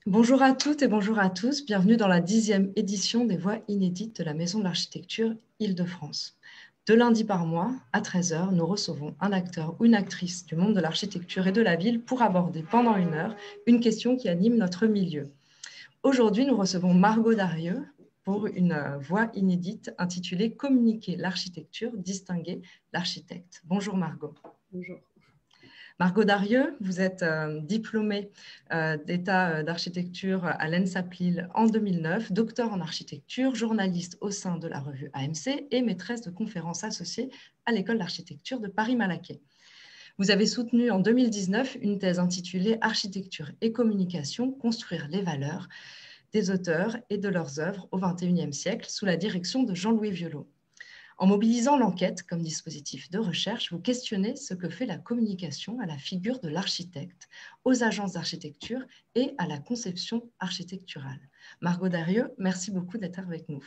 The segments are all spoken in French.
Bonjour à toutes et bonjour à tous. Bienvenue dans la 10e édition des Voix inédites de la Maison de l'Architecture Île-de-France. Deux lundis par mois, à 13 heures, nous recevons un acteur ou une actrice du monde de l'architecture et de la ville pour aborder pendant une heure une question qui anime notre milieu. Aujourd'hui, nous recevons Margot Darieux pour une voix inédite intitulée Communiquer l'architecture, distinguer l'architecte. Bonjour Margot. Bonjour. Margot Darieux, vous êtes diplômée d'état d'architecture à l'ENSAP Lille en 2009, docteur en architecture, journaliste au sein de la revue AMC et maîtresse de conférences associée à l'école d'architecture de Paris-Malaquais. Vous avez soutenu en 2019 une thèse intitulée Architecture et communication, construire les valeurs des auteurs et de leurs œuvres au XXIe siècle sous la direction de Jean-Louis Violot. En mobilisant l'enquête comme dispositif de recherche, vous questionnez ce que fait la communication à la figure de l'architecte, aux agences d'architecture et à la conception architecturale. Margot Darieux, merci beaucoup d'être avec nous.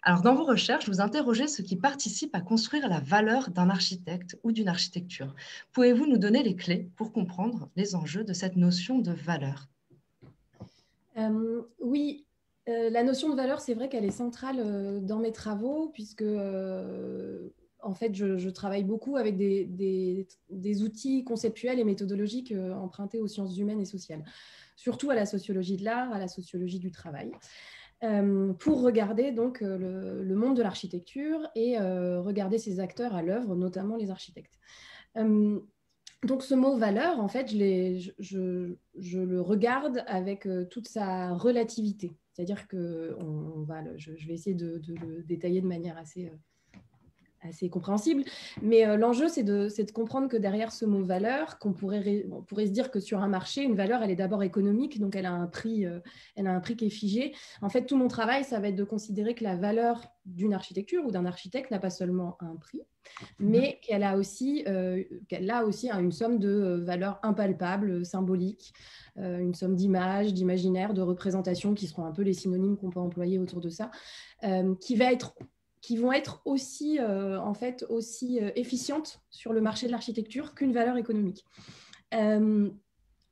Alors, dans vos recherches, vous interrogez ce qui participe à construire la valeur d'un architecte ou d'une architecture. Pouvez-vous nous donner les clés pour comprendre les enjeux de cette notion de valeur? Oui, la notion de valeur, c'est vrai qu'elle est centrale dans mes travaux, puisque en fait, je travaille beaucoup avec des outils conceptuels et méthodologiques empruntés aux sciences humaines et sociales, surtout à la sociologie de l'art, à la sociologie du travail, pour regarder donc le monde de l'architecture et regarder ses acteurs à l'œuvre, notamment les architectes. Donc ce mot valeur, en fait, je le regarde avec toute sa relativité. C'est-à-dire que je vais essayer de le détailler de manière assez compréhensible. Mais l'enjeu, c'est de comprendre que derrière ce mot valeur, on pourrait se dire que sur un marché, une valeur, elle est d'abord économique, donc elle a un prix qui est figé. En fait, tout mon travail, ça va être de considérer que la valeur d'une architecture ou d'un architecte n'a pas seulement un prix, mais qu'elle a aussi une somme de valeurs impalpables, symboliques, une somme d'images, d'imaginaires, de représentations qui seront un peu les synonymes qu'on peut employer autour de ça, qui vont être aussi, aussi efficientes sur le marché de l'architecture qu'une valeur économique.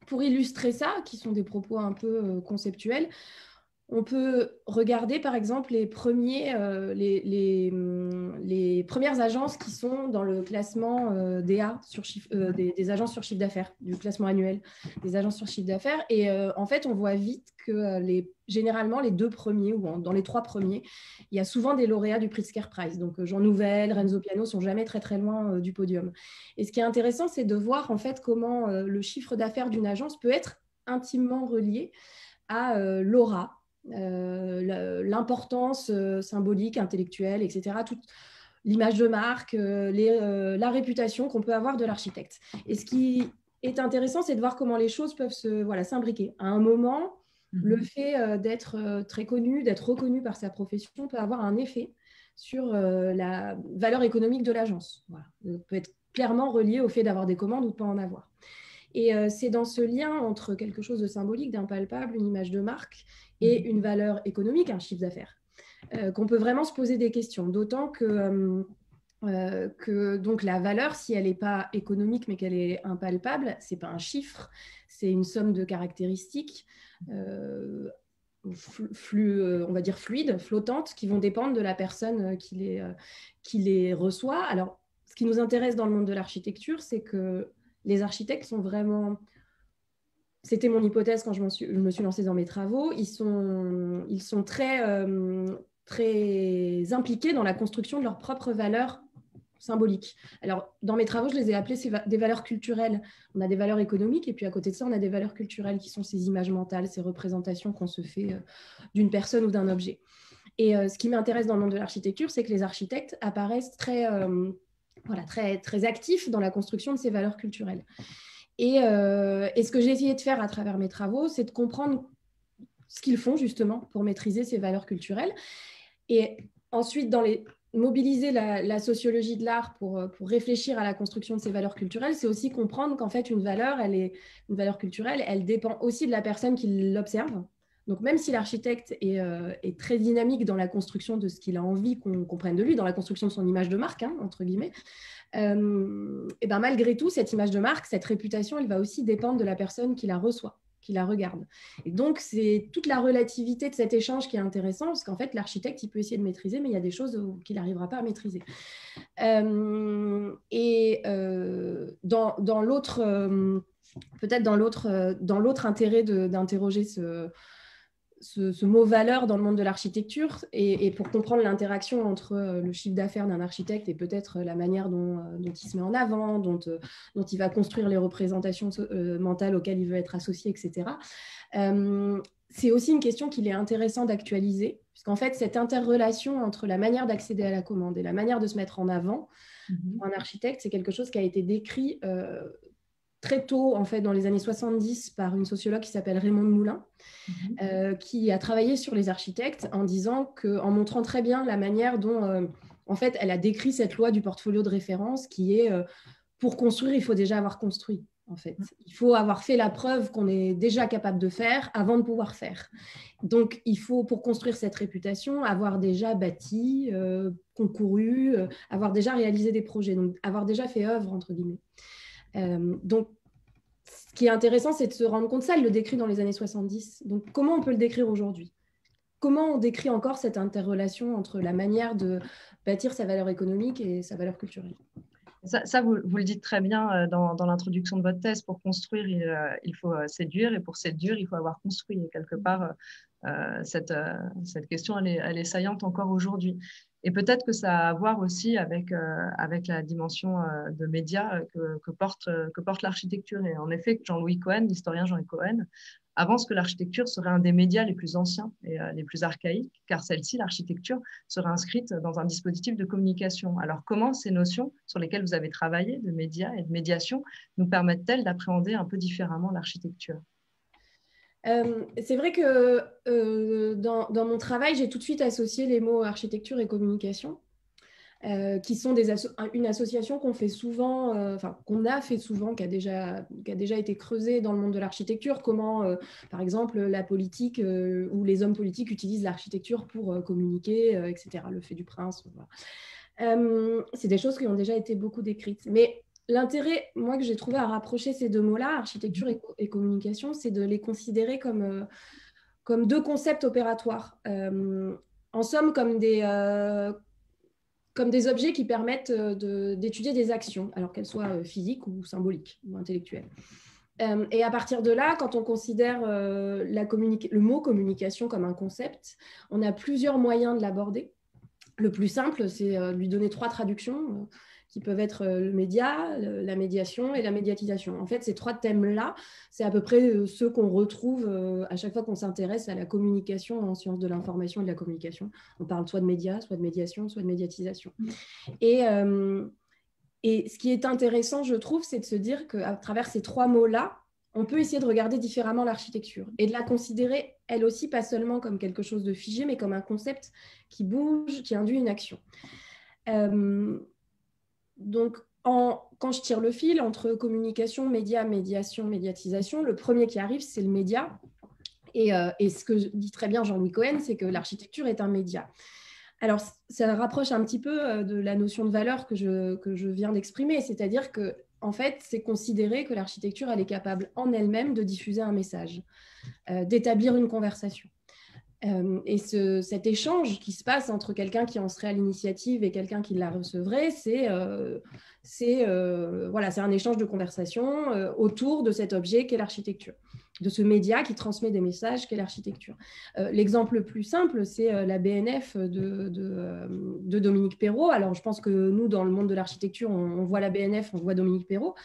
Pour illustrer ça, qui sont des propos un peu conceptuels, on peut regarder par exemple les premières agences qui sont dans le classement DA des agences sur chiffre d'affaires, du classement annuel des agences sur chiffre d'affaires. Et en fait, on voit vite que généralement les deux premiers ou dans les trois premiers, il y a souvent des lauréats du Pritzker Prize. Donc Jean Nouvel, Renzo Piano sont jamais très très loin du podium. Et ce qui est intéressant, c'est de voir en fait comment le chiffre d'affaires d'une agence peut être intimement relié à l'aura, l'importance symbolique, intellectuelle, etc. Toute l'image de marque, la réputation qu'on peut avoir de l'architecte. Et ce qui est intéressant, c'est de voir comment les choses peuvent s'imbriquer. À un moment, le fait d'être très connu, d'être reconnu par sa profession peut avoir un effet sur la valeur économique de l'agence. Voilà. Peut être clairement relié au fait d'avoir des commandes ou de ne pas en avoir. Et c'est dans ce lien entre quelque chose de symbolique, d'impalpable, une image de marque, et une valeur économique, un chiffre d'affaires, qu'on peut vraiment se poser des questions. D'autant que donc la valeur, si elle n'est pas économique mais qu'elle est impalpable, ce n'est pas un chiffre, c'est une somme de caractéristiques on va dire fluides, flottantes, qui vont dépendre de la personne qui les reçoit. Alors, ce qui nous intéresse dans le monde de l'architecture, c'est que les architectes sont vraiment... C'était mon hypothèse quand je me suis lancée dans mes travaux. Ils sont très impliqués dans la construction de leurs propres valeurs symboliques. Alors, dans mes travaux, je les ai appelées des valeurs culturelles. On a des valeurs économiques et puis à côté de ça, on a des valeurs culturelles qui sont ces images mentales, ces représentations qu'on se fait d'une personne ou d'un objet. Et ce qui m'intéresse dans le monde de l'architecture, c'est que les architectes apparaissent très actifs dans la construction de ces valeurs culturelles. Et ce que j'ai essayé de faire à travers mes travaux, c'est de comprendre ce qu'ils font justement pour maîtriser ces valeurs culturelles. Et ensuite, mobiliser la sociologie de l'art pour réfléchir à la construction de ces valeurs culturelles, c'est aussi comprendre qu'en fait, une valeur culturelle, elle dépend aussi de la personne qui l'observe. Donc, même si l'architecte est très dynamique dans la construction de ce qu'il a envie qu'on comprenne de lui, dans la construction de son image de marque, entre guillemets, et ben malgré tout, cette image de marque, cette réputation, elle va aussi dépendre de la personne qui la reçoit. qui la regarde. Et donc, c'est toute la relativité de cet échange qui est intéressant, parce qu'en fait, l'architecte, il peut essayer de maîtriser, mais il y a des choses qu'il n'arrivera pas à maîtriser. Dans l'autre, peut-être dans l'autre intérêt d'interroger ce mot valeur dans le monde de l'architecture et pour comprendre l'interaction entre le chiffre d'affaires d'un architecte et peut-être la manière dont il se met en avant, dont il va construire les représentations mentales auxquelles il veut être associé, etc. C'est aussi une question qu'il est intéressant d'actualiser, puisqu'en fait, cette interrelation entre la manière d'accéder à la commande et la manière de se mettre en avant pour un architecte, c'est quelque chose qui a été décrit très tôt, en fait, dans les années 70, par une sociologue qui s'appelle Raymonde Moulin, qui a travaillé sur les architectes en montrant très bien la manière dont, en fait, elle a décrit cette loi du portfolio de référence qui est, pour construire, il faut déjà avoir construit. En fait, il faut avoir fait la preuve qu'on est déjà capable de faire avant de pouvoir faire. Donc, il faut, pour construire cette réputation, avoir déjà bâti, concouru, avoir déjà réalisé des projets, donc avoir déjà fait œuvre, entre guillemets. Donc, ce qui est intéressant, c'est de se rendre compte, ça, elle le décrit dans les années 70. Donc, comment on peut le décrire aujourd'hui ? Comment on décrit encore cette interrelation entre la manière de bâtir sa valeur économique et sa valeur culturelle ? Ça vous le dites très bien dans l'introduction de votre thèse. Pour construire, il faut séduire, et pour séduire, il faut avoir construit. Et quelque part, cette question, elle est saillante encore aujourd'hui. Et peut-être que ça a à voir aussi avec la dimension de médias que porte l'architecture. Et en effet, Jean-Louis Cohen, l'historien Jean-Louis Cohen, avance que l'architecture serait un des médias les plus anciens et les plus archaïques, car celle-ci, l'architecture, serait inscrite dans un dispositif de communication. Alors, comment ces notions sur lesquelles vous avez travaillé, de médias et de médiation, nous permettent-elles d'appréhender un peu différemment l'architecture ? C'est vrai que dans mon travail, j'ai tout de suite associé les mots architecture et communication. Qui sont une association qu'on fait souvent, qu'on a fait souvent, qui a déjà été creusée dans le monde de l'architecture. Comment, par exemple, la politique ou les hommes politiques utilisent l'architecture pour communiquer, etc. Le fait du prince. Voilà. C'est des choses qui ont déjà été beaucoup décrites. Mais l'intérêt, moi, que j'ai trouvé à rapprocher ces deux mots-là, architecture et communication, c'est de les considérer comme deux concepts opératoires. En somme, comme des objets qui permettent d'étudier des actions, alors qu'elles soient physiques ou symboliques ou intellectuelles. Et à partir de là, quand on considère le mot communication comme un concept, on a plusieurs moyens de l'aborder. Le plus simple, c'est lui donner 3 traductions qui peuvent être le média, la médiation et la médiatisation. En fait, ces 3 thèmes-là, c'est à peu près ceux qu'on retrouve à chaque fois qu'on s'intéresse à la communication en sciences de l'information et de la communication. On parle soit de médias, soit de médiation, soit de médiatisation. Et ce qui est intéressant, je trouve, c'est de se dire qu'à travers ces 3 mots-là, on peut essayer de regarder différemment l'architecture et de la considérer, elle aussi, pas seulement comme quelque chose de figé, mais comme un concept qui bouge, qui induit une action. Donc, quand je tire le fil entre communication, média, médiation, médiatisation, le premier qui arrive, c'est le média. Et ce que dit très bien Jean-Louis Cohen, c'est que l'architecture est un média. Alors, ça rapproche un petit peu de la notion de valeur que je viens d'exprimer, c'est-à-dire que en fait, c'est considérer que l'architecture, elle est capable en elle-même de diffuser un message, d'établir une conversation. Et cet échange qui se passe entre quelqu'un qui en serait à l'initiative et quelqu'un qui la recevrait, c'est un échange de conversation autour de cet objet qu'est l'architecture, de ce média qui transmet des messages qu'est l'architecture. L'exemple le plus simple, c'est la BNF de Dominique Perrault. Alors, je pense que nous, dans le monde de l'architecture, on voit la BNF, on voit Dominique Perrault,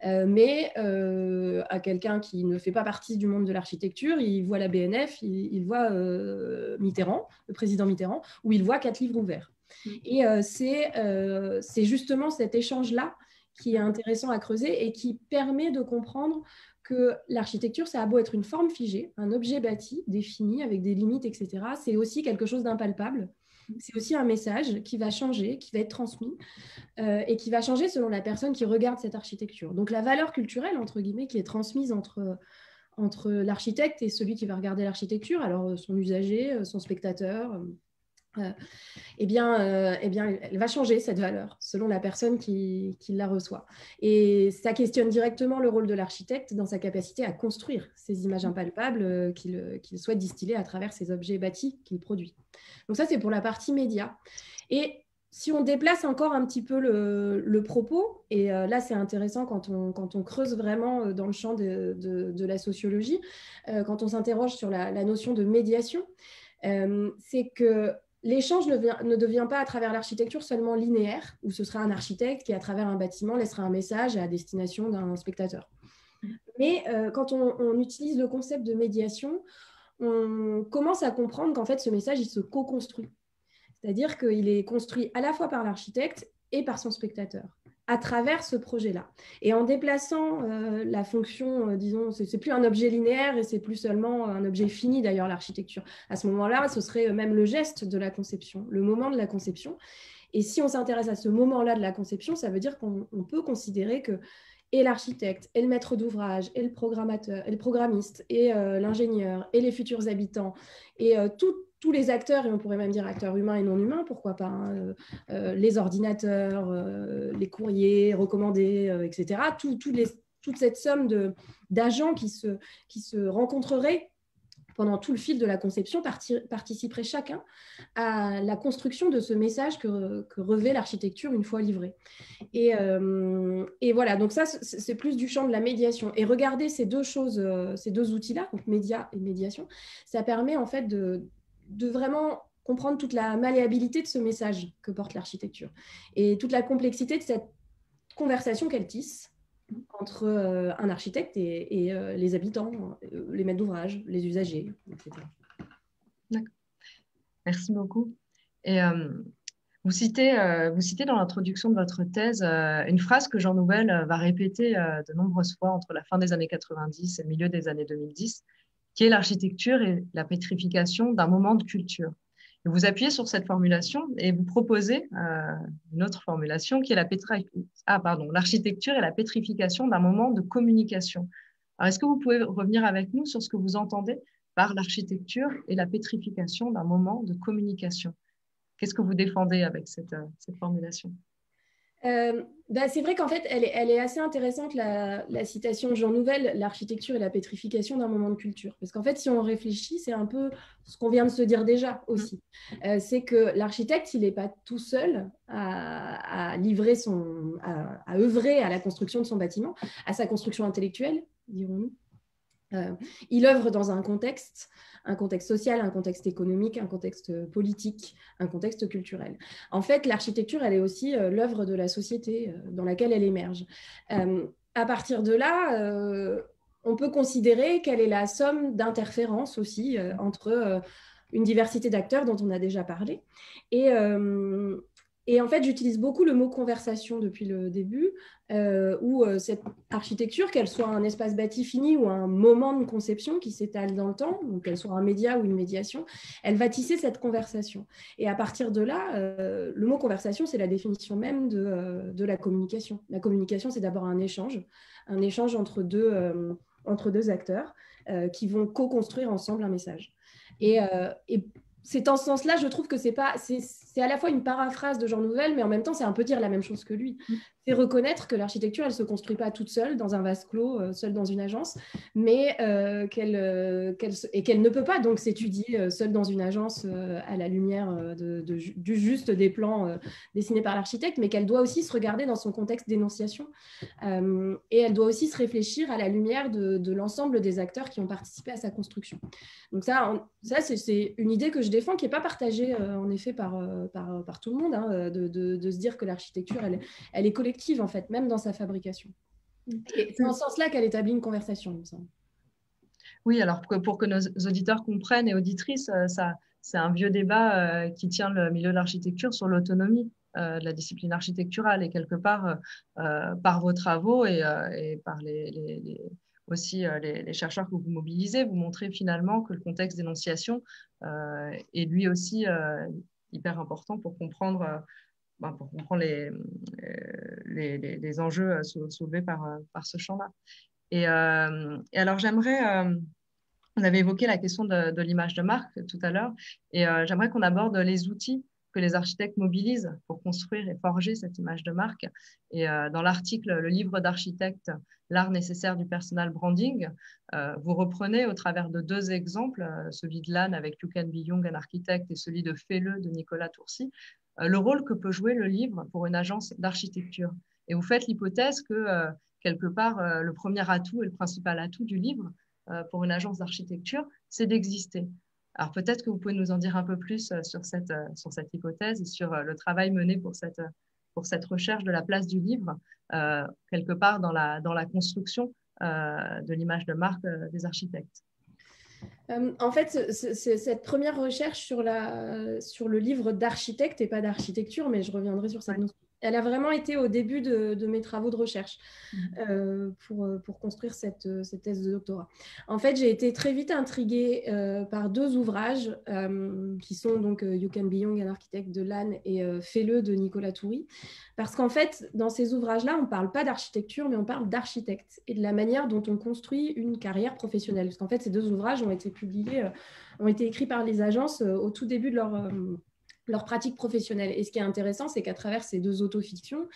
mais à quelqu'un qui ne fait pas partie du monde de l'architecture, il voit la BNF, il voit Mitterrand, le président Mitterrand, où il voit 4 livres ouverts. Et c'est justement cet échange-là qui est intéressant à creuser et qui permet de comprendre que l'architecture, ça a beau être une forme figée, un objet bâti, défini, avec des limites, etc. C'est aussi quelque chose d'impalpable. C'est aussi un message qui va changer, qui va être transmis et qui va changer selon la personne qui regarde cette architecture. Donc la valeur culturelle, entre guillemets, qui est transmise entre l'architecte et celui qui va regarder l'architecture, alors son usager, son spectateur, Elle va changer cette valeur selon la personne qui la reçoit. Et ça questionne directement le rôle de l'architecte dans sa capacité à construire ces images impalpables qu'il souhaite distiller à travers ces objets bâtis qu'il produit. Donc ça, c'est pour la partie média. Et si on déplace encore un petit peu le propos, et là c'est intéressant quand on creuse vraiment dans le champ de la sociologie, quand on s'interroge sur la notion de médiation, c'est que l'échange ne devient pas à travers l'architecture seulement linéaire, où ce sera un architecte qui, à travers un bâtiment, laissera un message à destination d'un spectateur. Mais quand on utilise le concept de médiation, on commence à comprendre qu'en fait, ce message, il se co-construit. C'est-à-dire qu'il est construit à la fois par l'architecte et par son spectateur, à travers ce projet-là. Et en déplaçant la fonction, disons, c'est plus un objet linéaire et c'est plus seulement un objet fini, d'ailleurs, l'architecture. À ce moment-là, ce serait même le geste de la conception, le moment de la conception. Et si on s'intéresse à ce moment-là de la conception, ça veut dire qu'on peut considérer que et l'architecte, et le maître d'ouvrage, et le programmateur, et le programmiste, et l'ingénieur, et les futurs habitants, et tous les acteurs, et on pourrait même dire acteurs humains et non humains, pourquoi pas, hein, les ordinateurs, les courriers recommandés, etc. Toute cette somme d'agents qui se rencontreraient pendant tout le fil de la conception, participerait chacun à la construction de ce message que revêt l'architecture une fois livrée. Et voilà, donc ça, c'est plus du champ de la médiation. Et regarder ces deux choses, ces deux outils-là, donc média et médiation, ça permet en fait de vraiment comprendre toute la malléabilité de ce message que porte l'architecture et toute la complexité de cette conversation qu'elle tisse entre un architecte et les habitants, les maîtres d'ouvrage, les usagers, etc. D'accord. Merci beaucoup. Et vous citez dans l'introduction de votre thèse une phrase que Jean Nouvel va répéter de nombreuses fois entre la fin des années 90 et le milieu des années 2010, qui est l'architecture et la pétrification d'un moment de culture. Et vous appuyez sur cette formulation et vous proposez une autre formulation qui est l'architecture et la pétrification d'un moment de communication. Alors, est-ce que vous pouvez revenir avec nous sur ce que vous entendez par l'architecture et la pétrification d'un moment de communication? Qu'est-ce que vous défendez avec cette formulation? C'est vrai qu'en fait, elle est assez intéressante, la citation de Jean Nouvel, l'architecture et la pétrification d'un moment de culture. Parce qu'en fait, si on réfléchit, c'est un peu ce qu'on vient de se dire déjà aussi. C'est que l'architecte, il n'est pas tout seul à livrer à œuvrer à la construction de son bâtiment, à sa construction intellectuelle, dirons-nous. Il œuvre dans un contexte social, un contexte économique, un contexte politique, un contexte culturel. En fait, l'architecture, elle est aussi l'œuvre de la société dans laquelle elle émerge. À partir de là, on peut considérer qu'elle est la somme d'interférences aussi entre une diversité d'acteurs dont on a déjà parlé et en fait, j'utilise beaucoup le mot conversation depuis le début, où cette architecture, qu'elle soit un espace bâti fini ou un moment de conception qui s'étale dans le temps, donc qu'elle soit un média ou une médiation, elle va tisser cette conversation. Et à partir de là, le mot conversation, c'est la définition même de la communication. La communication, c'est d'abord un échange entre deux acteurs qui vont co-construire ensemble un message. Et c'est en ce sens-là, je trouve que c'est à la fois une paraphrase de Jean Nouvel, mais en même temps, c'est un peu dire la même chose que lui. C'est reconnaître que l'architecture, elle ne se construit pas toute seule dans un vase clos, seule dans une agence, mais qu'elle ne peut pas donc s'étudier seule dans une agence à la lumière du juste des plans dessinés par l'architecte, mais qu'elle doit aussi se regarder dans son contexte d'énonciation. Et elle doit aussi se réfléchir à la lumière de l'ensemble des acteurs qui ont participé à sa construction. Donc ça c'est une idée que je défends, qui n'est pas partagée en effet par tout le monde, hein, de se dire que l'architecture, elle est collective en fait, même dans sa fabrication. Et c'est en ce sens-là qu'elle établit une conversation, il me semble. Oui, alors pour que nos auditeurs comprennent et auditrices, c'est un vieux débat qui tient le milieu de l'architecture sur l'autonomie de la discipline architecturale et quelque part par vos travaux et par aussi les chercheurs que vous mobilisez, vous montrez finalement que le contexte d'énonciation est lui aussi hyper important pour comprendre les enjeux soulevés par ce champ-là. Et alors, j'aimerais Vous avez évoqué la question de l'image de marque tout à l'heure, et j'aimerais qu'on aborde les outils que les architectes mobilisent pour construire et forger cette image de marque. Et dans l'article « Le livre d'architecte, l'art nécessaire du personal branding », vous reprenez au travers de 2 exemples, celui de Lannes avec You Can Be Young, un architecte, et celui de Fais-le de Nicolas Tourcy, le rôle que peut jouer le livre pour une agence d'architecture. Et vous faites l'hypothèse que, quelque part, le premier atout et le principal atout du livre, pour une agence d'architecture, c'est d'exister. Alors peut-être que vous pouvez nous en dire un peu plus sur cette hypothèse et sur le travail mené pour cette recherche de la place du livre, quelque part dans la construction de l'image de marque des architectes. En fait, cette première recherche sur le livre d'architecte et pas d'architecture, mais je reviendrai sur cette notion, elle a vraiment été au début de mes travaux de recherche pour construire cette thèse de doctorat. En fait, j'ai été très vite intriguée par 2 ouvrages qui sont donc You Can Be Young, un architecte de Lannes, et Fais-le de Nicolas Toury. Parce qu'en fait, dans ces ouvrages-là, on ne parle pas d'architecture, mais on parle d'architecte et de la manière dont on construit une carrière professionnelle. Parce qu'en fait, ces 2 ouvrages ont été publiés, ont été écrits par les agences au tout début de leur pratique professionnelle. Et ce qui est intéressant, c'est qu'à travers ces 2 autofictions,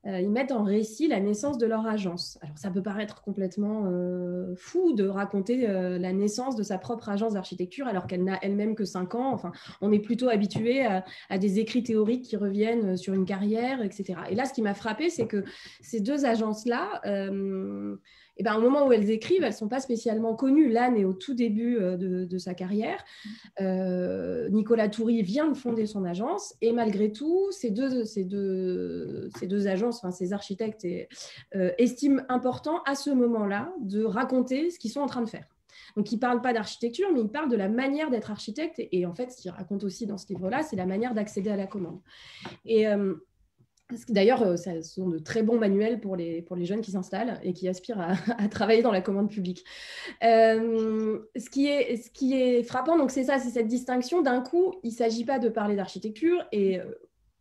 ils mettent en récit la naissance de leur agence. Alors, ça peut paraître complètement fou de raconter la naissance de sa propre agence d'architecture alors qu'elle n'a elle-même que 5 ans. Enfin, on est plutôt habitué à des écrits théoriques qui reviennent sur une carrière, etc. Et là, ce qui m'a frappé, c'est que ces 2 agences-là, et ben, au moment où elles écrivent, elles ne sont pas spécialement connues. Lannes est au tout début de sa carrière. Nicolas Toury vient de fonder son agence et malgré tout, ces deux agences, enfin ces architectes, estiment important à ce moment-là de raconter ce qu'ils sont en train de faire. Donc, ils ne parlent pas d'architecture, mais ils parlent de la manière d'être architecte. Et en fait, ce qu'ils racontent aussi dans ce livre-là, c'est la manière d'accéder à la commande. Et d'ailleurs, ce sont de très bons manuels pour les jeunes qui s'installent et qui aspirent à travailler dans la commande publique. Ce qui est frappant, donc c'est ça, c'est cette distinction. D'un coup, il ne s'agit pas de parler d'architecture et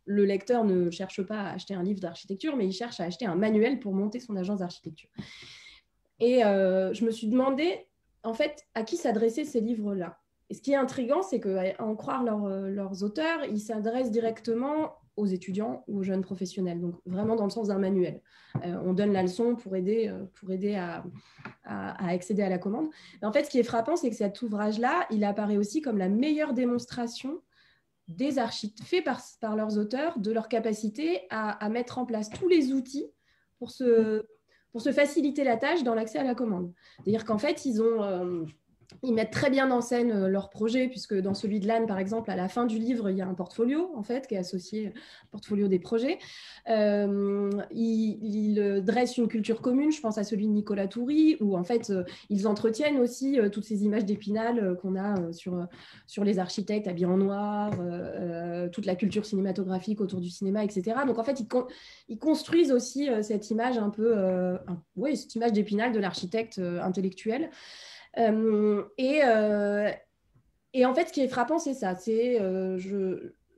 le lecteur ne cherche pas à acheter un livre d'architecture, mais il cherche à acheter un manuel pour monter son agence d'architecture. Et je me suis demandé, en fait, à qui s'adressaient ces livres-là. Et ce qui est intriguant, c'est qu'à en croire leurs auteurs, ils s'adressent directement aux étudiants ou aux jeunes professionnels, donc vraiment dans le sens d'un manuel. On donne la leçon pour aider à accéder à la commande. Mais en fait, ce qui est frappant, c'est que cet ouvrage-là, il apparaît aussi comme la meilleure démonstration des architectes faits par leurs auteurs de leur capacité à mettre en place tous les outils pour se faciliter la tâche dans l'accès à la commande. C'est-à-dire qu'en fait, ils mettent très bien en scène leur projet, puisque dans celui de Lannes, par exemple, à la fin du livre, il y a un portfolio, en fait, qui est associé au portfolio des projets. Ils dressent une culture commune, je pense à celui de Nicolas Toury, où, en fait, ils entretiennent aussi toutes ces images d'Épinal qu'on a sur les architectes habillés en noir, toute la culture cinématographique autour du cinéma, etc. Donc, en fait, ils construisent aussi cette image un peu, cette image d'Épinal de l'architecte intellectuel. Et en fait, ce qui est frappant, c'est ça. C'est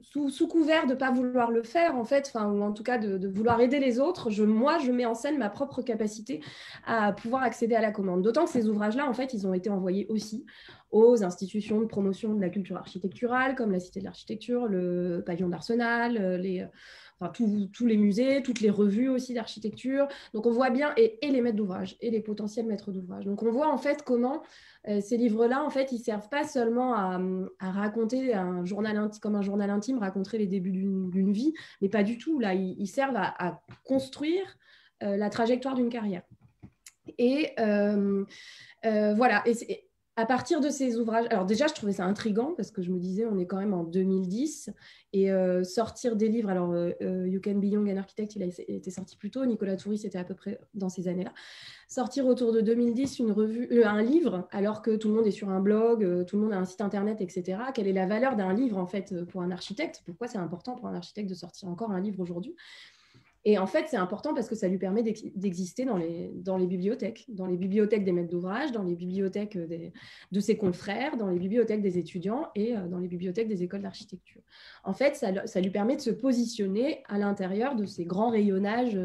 sous couvert de ne pas vouloir le faire, en fait, ou en tout cas de vouloir aider les autres, moi, je mets en scène ma propre capacité à pouvoir accéder à la commande. D'autant que ces ouvrages-là, en fait, ils ont été envoyés aussi aux institutions de promotion de la culture architecturale, comme la Cité de l'Architecture, le Pavillon d'Arsenal, tous les musées, toutes les revues aussi d'architecture. Donc, on voit bien, et les maîtres d'ouvrage, et les potentiels maîtres d'ouvrage. Donc, on voit en fait comment ces livres-là, en fait, ils ne servent pas seulement à raconter comme un journal intime, raconter les débuts d'une vie, mais pas du tout. Là, ils servent à construire la trajectoire d'une carrière. Et voilà. Et à partir de ces ouvrages, alors déjà, je trouvais ça intriguant parce que je me disais, on est quand même en 2010 et sortir des livres, alors You Can Be Young, an Architect, il a été sorti plus tôt, Nicolas Toury, c'était à peu près dans ces années-là. Sortir autour de 2010 un livre, alors que tout le monde est sur un blog, tout le monde a un site internet, etc. Quelle est la valeur d'un livre, en fait, pour un architecte? Pourquoi c'est important pour un architecte de sortir encore un livre aujourd'hui? Et en fait, c'est important parce que ça lui permet d'exister dans les bibliothèques des maîtres d'ouvrage, dans les bibliothèques de ses confrères, dans les bibliothèques des étudiants et dans les bibliothèques des écoles d'architecture. En fait, ça lui permet de se positionner à l'intérieur de ces grands rayonnages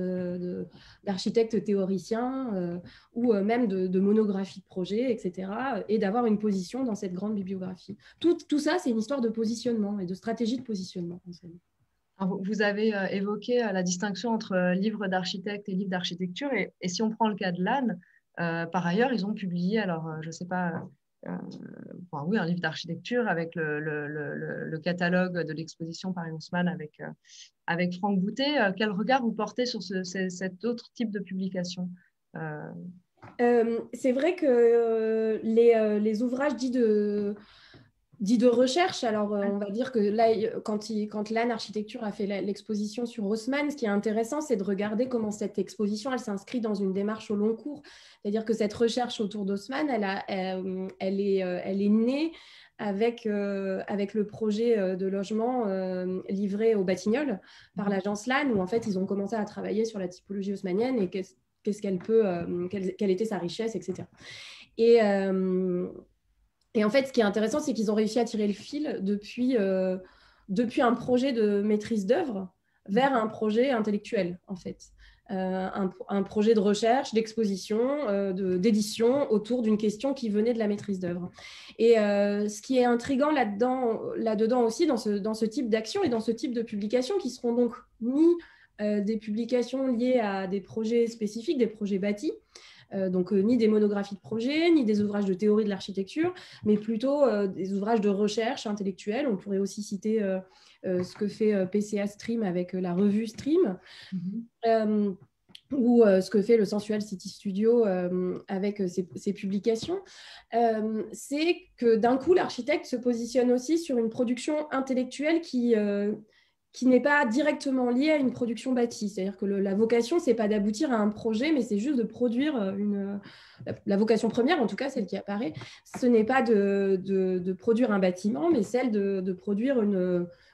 d'architectes théoriciens ou même de monographies de projets, etc., et d'avoir une position dans cette grande bibliographie. Tout ça, c'est une histoire de positionnement et de stratégie de positionnement. Alors, vous avez évoqué la distinction entre livres d'architecte et livres d'architecture. Et si on prend le cas de l'Anne, par ailleurs, ils ont publié, alors je ne sais pas, enfin, oui, un livre d'architecture avec le catalogue de l'exposition Paris Haussmann avec Franck Boutet. Quel regard vous portez sur cet autre type de publication? C'est vrai que les ouvrages dits de recherche. Alors, on va dire que là, quand l'Anne Architecture a fait l'exposition sur Haussmann, ce qui est intéressant, c'est de regarder comment cette exposition, elle s'inscrit dans une démarche au long cours. C'est-à-dire que cette recherche autour d'Haussmann, elle est née avec le projet de logement livré aux Batignolles par l'agence LAN, où en fait, ils ont commencé à travailler sur la typologie haussmannienne et quelle était sa richesse, etc. Et en fait, ce qui est intéressant, c'est qu'ils ont réussi à tirer le fil depuis un projet de maîtrise d'œuvre vers un projet intellectuel, en fait. Un projet de recherche, d'exposition, d'édition autour d'une question qui venait de la maîtrise d'œuvre. Et ce qui est intriguant là-dedans aussi, dans ce type d'action et dans ce type de publication, qui seront donc ni des publications liées à des projets spécifiques, des projets bâtis, donc ni des monographies de projets, ni des ouvrages de théorie de l'architecture, mais plutôt des ouvrages de recherche intellectuelle. On pourrait aussi citer ce que fait PCA Stream avec la revue Stream, ou ce que fait le Sensual City Studio avec ses publications. C'est que d'un coup, l'architecte se positionne aussi sur une production intellectuelle qui n'est pas directement liée à une production bâtie. C'est-à-dire que la vocation, ce n'est pas d'aboutir à un projet, mais c'est juste de produire la vocation première, en tout cas celle qui apparaît, ce n'est pas de produire un bâtiment, mais celle de produire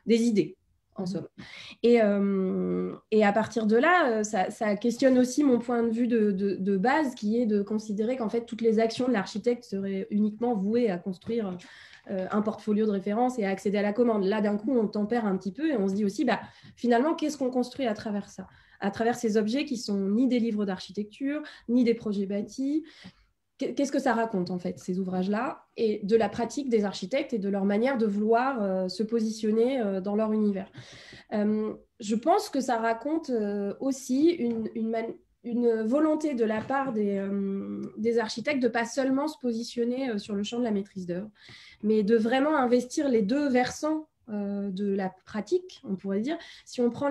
des idées, en somme. Et à partir de là, ça questionne aussi mon point de vue de base, qui est de considérer qu'en fait, toutes les actions de l'architecte seraient uniquement vouées à construire un portfolio de référence et à accéder à la commande. Là, d'un coup, on tempère un petit peu et on se dit aussi, finalement, qu'est-ce qu'on construit à travers ça? À travers ces objets qui sont ni des livres d'architecture, ni des projets bâtis. Qu'est-ce que ça raconte, en fait, ces ouvrages-là, et de la pratique des architectes et de leur manière de vouloir se positionner dans leur univers. Je pense que ça raconte aussi une volonté de la part des architectes de ne pas seulement se positionner sur le champ de la maîtrise d'œuvre, mais de vraiment investir les deux versants de la pratique, on pourrait dire. Si on prend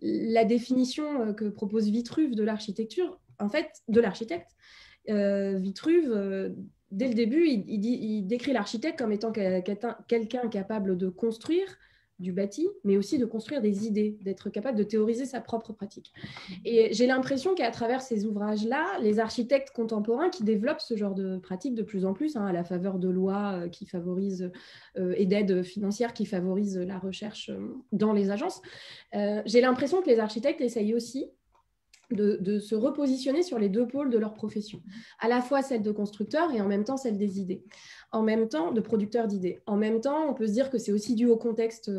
la définition que propose Vitruve de l'architecture, en fait, de l'architecte, Vitruve, dès le début, il décrit l'architecte comme étant quelqu'un capable de construire du bâti, mais aussi de construire des idées, d'être capable de théoriser sa propre pratique. Et j'ai l'impression qu'à travers ces ouvrages-là, les architectes contemporains qui développent ce genre de pratique de plus en plus, à la faveur de lois qui favorisent et d'aides financières qui favorisent la recherche dans les agences, j'ai l'impression que les architectes essayent aussi de se repositionner sur les deux pôles de leur profession, à la fois celle de constructeur et en même temps celle des idées, en même temps de producteur d'idées. En même temps, on peut se dire que c'est aussi dû au contexte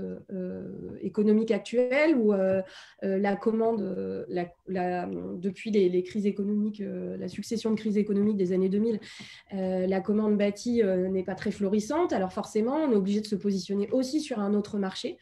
économique actuel où la commande, depuis les crises économiques, la succession de crises économiques des années 2000, la commande bâtie n'est pas très florissante. Alors forcément, on est obligé de se positionner aussi sur un autre marché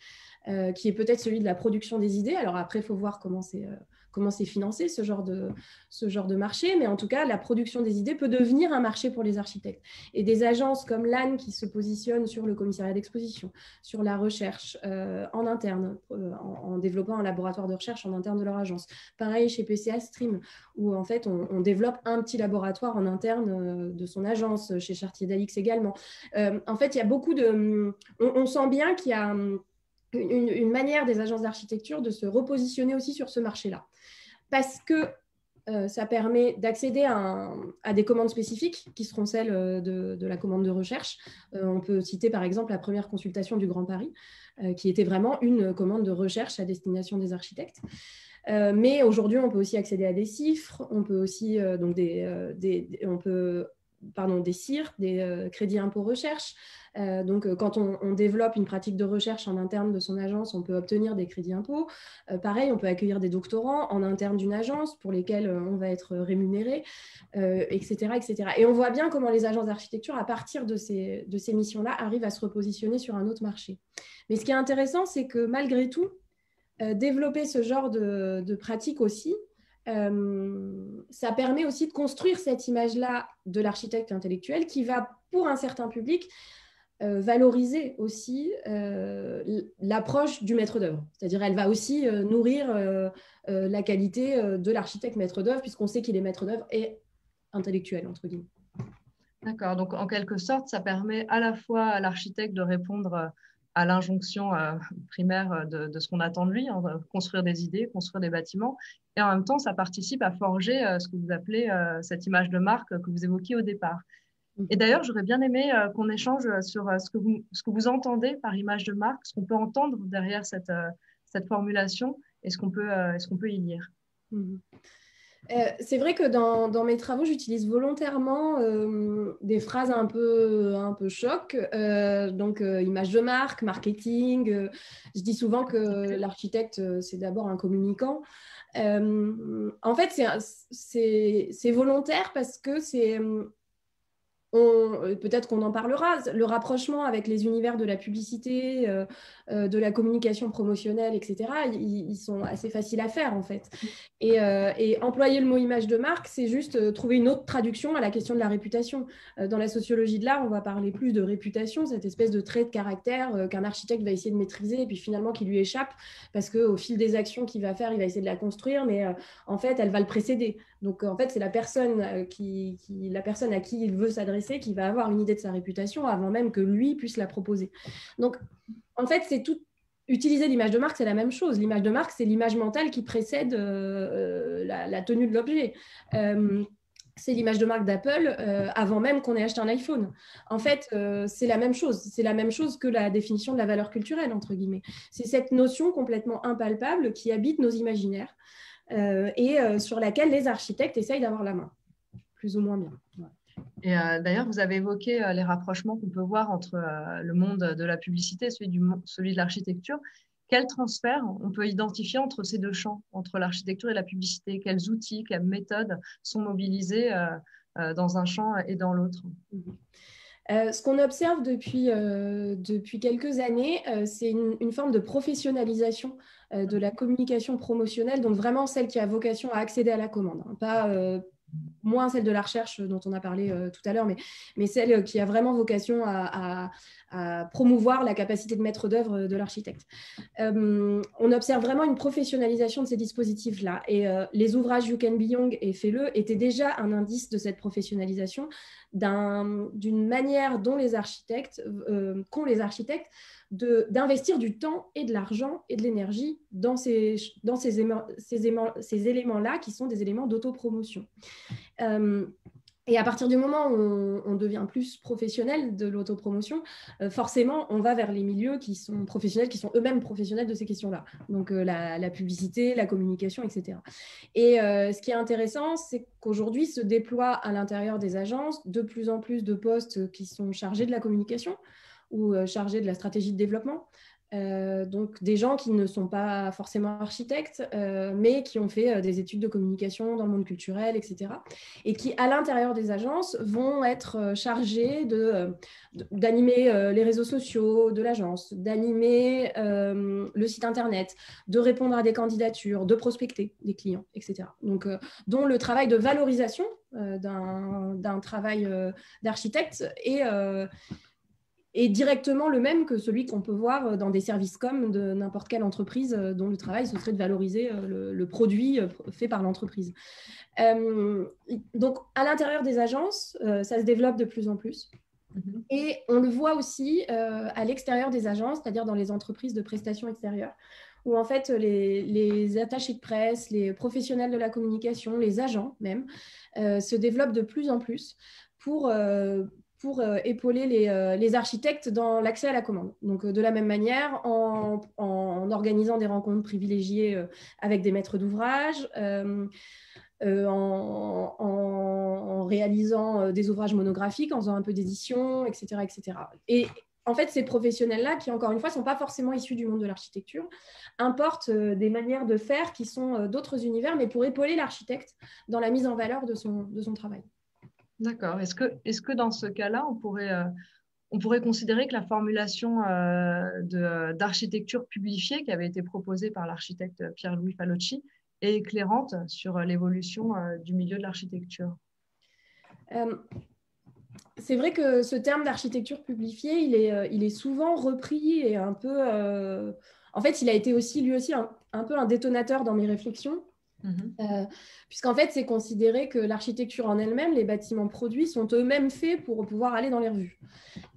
qui est peut-être celui de la production des idées. Alors après, il faut voir comment c'est financé, ce genre de marché. Mais en tout cas, la production des idées peut devenir un marché pour les architectes. Et des agences comme l'AN qui se positionnent sur le commissariat d'exposition, sur la recherche en interne, en développant un laboratoire de recherche en interne de leur agence. Pareil chez PCA Stream, où en fait, on développe un petit laboratoire en interne de son agence, chez Chartier Dalix également. En fait, il y a beaucoup de... On sent bien qu'il y a une manière des agences d'architecture de se repositionner aussi sur ce marché-là. Parce que ça permet d'accéder à des commandes spécifiques qui seront celles de la commande de recherche. On peut citer par exemple la première consultation du Grand Paris, qui était vraiment une commande de recherche à destination des architectes. Mais aujourd'hui, on peut aussi accéder à des CIFRE, on peut aussi des CIR, des crédits impôt recherche. Donc, quand on développe une pratique de recherche en interne de son agence, on peut obtenir des crédits impôts. Pareil, on peut accueillir des doctorants en interne d'une agence pour lesquels on va être rémunéré, etc., etc. Et on voit bien comment les agences d'architecture, à partir de ces missions-là, arrivent à se repositionner sur un autre marché. Mais ce qui est intéressant, c'est que malgré tout, développer ce genre de pratique aussi, ça permet aussi de construire cette image-là de l'architecte intellectuel qui va, pour un certain public, valoriser aussi l'approche du maître d'œuvre. C'est-à-dire elle va aussi nourrir la qualité de l'architecte maître d'œuvre, puisqu'on sait qu'il est maître d'œuvre et intellectuel, entre guillemets. D'accord, donc en quelque sorte, ça permet à la fois à l'architecte de répondre à l'injonction primaire de ce qu'on attend de lui, hein, construire des idées, construire des bâtiments, et en même temps, ça participe à forger ce que vous appelez cette image de marque que vous évoquiez au départ. Et d'ailleurs, j'aurais bien aimé qu'on échange sur ce que vous entendez par image de marque, ce qu'on peut entendre derrière cette formulation et ce qu'on peut y lire. C'est vrai que dans mes travaux, j'utilise volontairement des phrases un peu choc. Donc, image de marque, marketing. Je dis souvent que l'architecte, c'est d'abord un communicant. En fait, c'est volontaire parce que c'est... peut-être qu'on en parlera, le rapprochement avec les univers de la publicité, de la communication promotionnelle, etc., ils sont assez faciles à faire en fait. Et employer le mot image de marque, c'est juste trouver une autre traduction à la question de la réputation. Dans la sociologie de l'art, on va parler plus de réputation, cette espèce de trait de caractère qu'un architecte va essayer de maîtriser et puis finalement qui lui échappe parce qu'au fil des actions qu'il va faire, il va essayer de la construire, mais en fait, elle va le précéder. Donc en fait, c'est la personne à qui il veut s'adresser qui va avoir une idée de sa réputation avant même que lui puisse la proposer. Donc en fait, c'est tout. Utiliser l'image de marque, c'est la même chose. L'image de marque, c'est l'image mentale qui précède la tenue de l'objet. C'est l'image de marque d'Apple avant même qu'on ait acheté un iPhone. En fait, c'est la même chose. C'est la même chose que la définition de la valeur culturelle, entre guillemets. C'est cette notion complètement impalpable qui habite nos imaginaires et sur laquelle les architectes essayent d'avoir la main, plus ou moins bien. Ouais. Et d'ailleurs, vous avez évoqué les rapprochements qu'on peut voir entre le monde de la publicité et celui de l'architecture. Quel transfert on peut identifier entre ces deux champs, entre l'architecture et la publicité? Quels outils, quelles méthodes sont mobilisés dans un champ et dans l'autre? Ce qu'on observe depuis quelques années, c'est une forme de professionnalisation de la communication promotionnelle, donc vraiment celle qui a vocation à accéder à la commande, hein, pas moins celle de la recherche dont on a parlé tout à l'heure, mais celle qui a vraiment vocation à promouvoir la capacité de maître d'œuvre de l'architecte. On observe vraiment une professionnalisation de ces dispositifs-là. Et les ouvrages You Can Be Young et Fais-le étaient déjà un indice de cette professionnalisation, d'une manière dont les architectes, qu'ont les architectes, d'investir du temps et de l'argent et de l'énergie dans ces éléments-là qui sont des éléments d'autopromotion. Et à partir du moment où on devient plus professionnel de l'autopromotion, forcément, on va vers les milieux qui sont professionnels, qui sont eux-mêmes professionnels de ces questions-là. Donc, la publicité, la communication, etc. Et ce qui est intéressant, c'est qu'aujourd'hui se déploient à l'intérieur des agences de plus en plus de postes qui sont chargés de la communication ou chargés de la stratégie de développement. Donc des gens qui ne sont pas forcément architectes, mais qui ont fait des études de communication dans le monde culturel, etc. Et qui, à l'intérieur des agences, vont être chargés d'animer les réseaux sociaux de l'agence, d'animer le site internet, de répondre à des candidatures, de prospecter des clients, etc. Donc, dont le travail de valorisation d'un travail d'architecte est directement le même que celui qu'on peut voir dans des services com de n'importe quelle entreprise dont le travail, ce serait de valoriser le produit fait par l'entreprise. Donc, à l'intérieur des agences, ça se développe de plus en plus. Et on le voit aussi à l'extérieur des agences, c'est-à-dire dans les entreprises de prestations extérieures, où en fait les attachés de presse, les professionnels de la communication, les agents même, se développent de plus en plus pour pour épauler les architectes dans l'accès à la commande. Donc, de la même manière, en organisant des rencontres privilégiées avec des maîtres d'ouvrage, en réalisant des ouvrages monographiques, en faisant un peu d'édition, etc., etc. Et en fait, ces professionnels-là, qui encore une fois ne sont pas forcément issus du monde de l'architecture, importent des manières de faire qui sont d'autres univers, mais pour épauler l'architecte dans la mise en valeur de son travail. D'accord. Est-ce que dans ce cas-là, on pourrait considérer que la formulation d'architecture publifiée qui avait été proposée par l'architecte Pierre-Louis Falocci est éclairante sur l'évolution du milieu de l'architecture? C'est vrai que ce terme d'architecture publifiée, il est souvent repris et un peu... En fait, il a été aussi, lui aussi, un peu un détonateur dans mes réflexions. Puisqu'en fait, c'est considéré que l'architecture en elle-même, les bâtiments produits, sont eux-mêmes faits pour pouvoir aller dans les revues.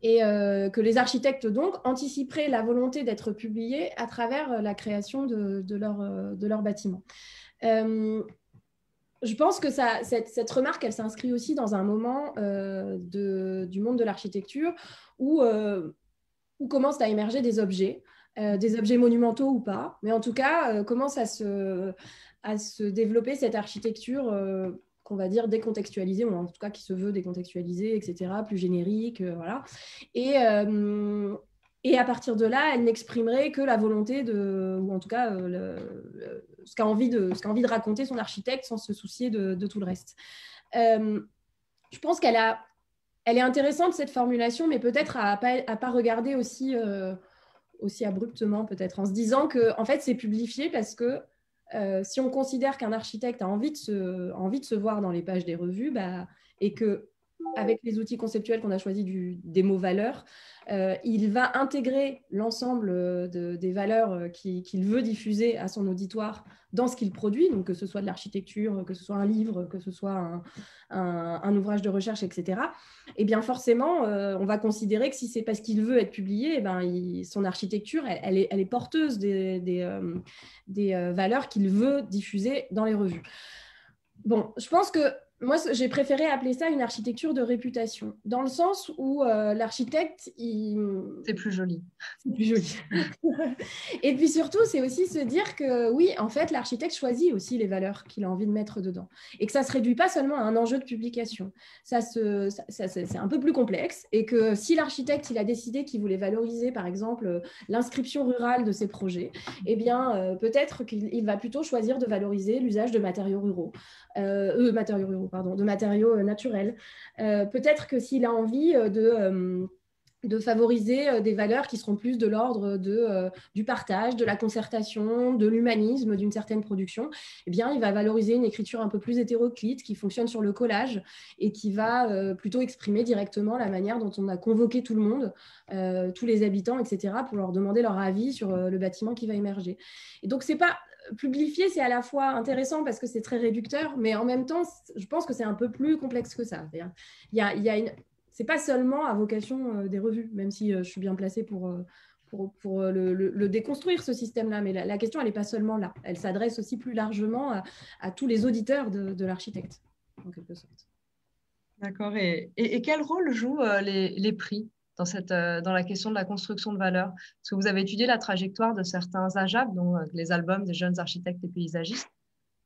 Et que les architectes, donc, anticiperaient la volonté d'être publiés à travers la création de leur bâtiment. Je pense que cette remarque, elle s'inscrit aussi dans un moment du monde de l'architecture où commencent à émerger des objets monumentaux ou pas, mais en tout cas, commence à se développer cette architecture qu'on va dire décontextualisée, ou en tout cas qui se veut décontextualisée, etc., plus générique, voilà. Et à partir de là, elle n'exprimerait que la volonté ou en tout cas ce qu'a envie de raconter son architecte sans se soucier de tout le reste. Je pense qu'elle est intéressante cette formulation, mais peut-être à pas regarder aussi abruptement, peut-être en se disant que en fait c'est publié parce que si on considère qu'un architecte a envie de se voir dans les pages des revues, et que avec les outils conceptuels qu'on a choisis des mots valeurs, il va intégrer l'ensemble des valeurs qu'il veut diffuser à son auditoire dans ce qu'il produit, donc que ce soit de l'architecture, que ce soit un livre, que ce soit un ouvrage de recherche, etc. Et bien forcément, on va considérer que si c'est parce qu'il veut être publié, son architecture, elle est porteuse des valeurs qu'il veut diffuser dans les revues. Bon, je pense que moi, j'ai préféré appeler ça une architecture de réputation, dans le sens où l'architecte, c'est plus joli. C'est plus joli. Et puis surtout, c'est aussi se dire que oui, en fait, l'architecte choisit aussi les valeurs qu'il a envie de mettre dedans. Et que ça ne se réduit pas seulement à un enjeu de publication. C'est un peu plus complexe. Et que si l'architecte, il a décidé qu'il voulait valoriser, par exemple, l'inscription rurale de ses projets, eh bien, peut-être qu'il va plutôt choisir de valoriser l'usage de matériaux ruraux. De matériaux naturels. Peut-être que s'il a envie de favoriser des valeurs qui seront plus de l'ordre du partage, de la concertation, de l'humanisme d'une certaine production, eh bien, il va valoriser une écriture un peu plus hétéroclite qui fonctionne sur le collage et qui va plutôt exprimer directement la manière dont on a convoqué tout le monde, tous les habitants, etc., pour leur demander leur avis sur le bâtiment qui va émerger. Et donc, c'est pas publifier, c'est à la fois intéressant parce que c'est très réducteur, mais en même temps, je pense que c'est un peu plus complexe que ça. Il y a une... C'est pas seulement à vocation des revues, même si je suis bien placée pour le déconstruire, ce système-là. Mais la question, elle n'est pas seulement là. Elle s'adresse aussi plus largement à tous les auditeurs de l'architecte, en quelque sorte. D'accord. Et quel rôle jouent les prix dans la question de la construction de valeur? Parce que vous avez étudié la trajectoire de certains AJAP, donc les albums des jeunes architectes et paysagistes.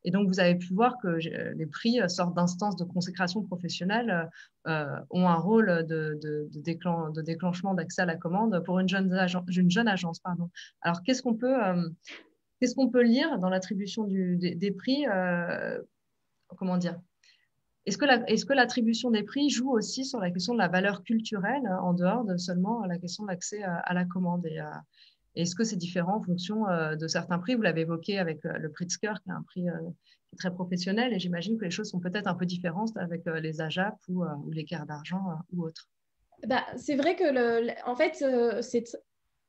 Et donc, vous avez pu voir que les prix, sortes d'instances de consécration professionnelle, ont un rôle de déclenchement d'accès à la commande pour une jeune agence. Pardon. Alors, qu'est-ce qu'on peut lire dans l'attribution des prix comment dire? Est-ce que l'attribution des prix joue aussi sur la question de la valeur culturelle, en dehors de seulement la question d'accès à la commande? Et est-ce que c'est différent en fonction de certains prix? Vous l'avez évoqué avec le Pritzker, qui est un prix qui est très professionnel, et j'imagine que les choses sont peut-être un peu différentes avec les AJAP ou les Caire d'argent ou autres. C'est vrai que, en fait,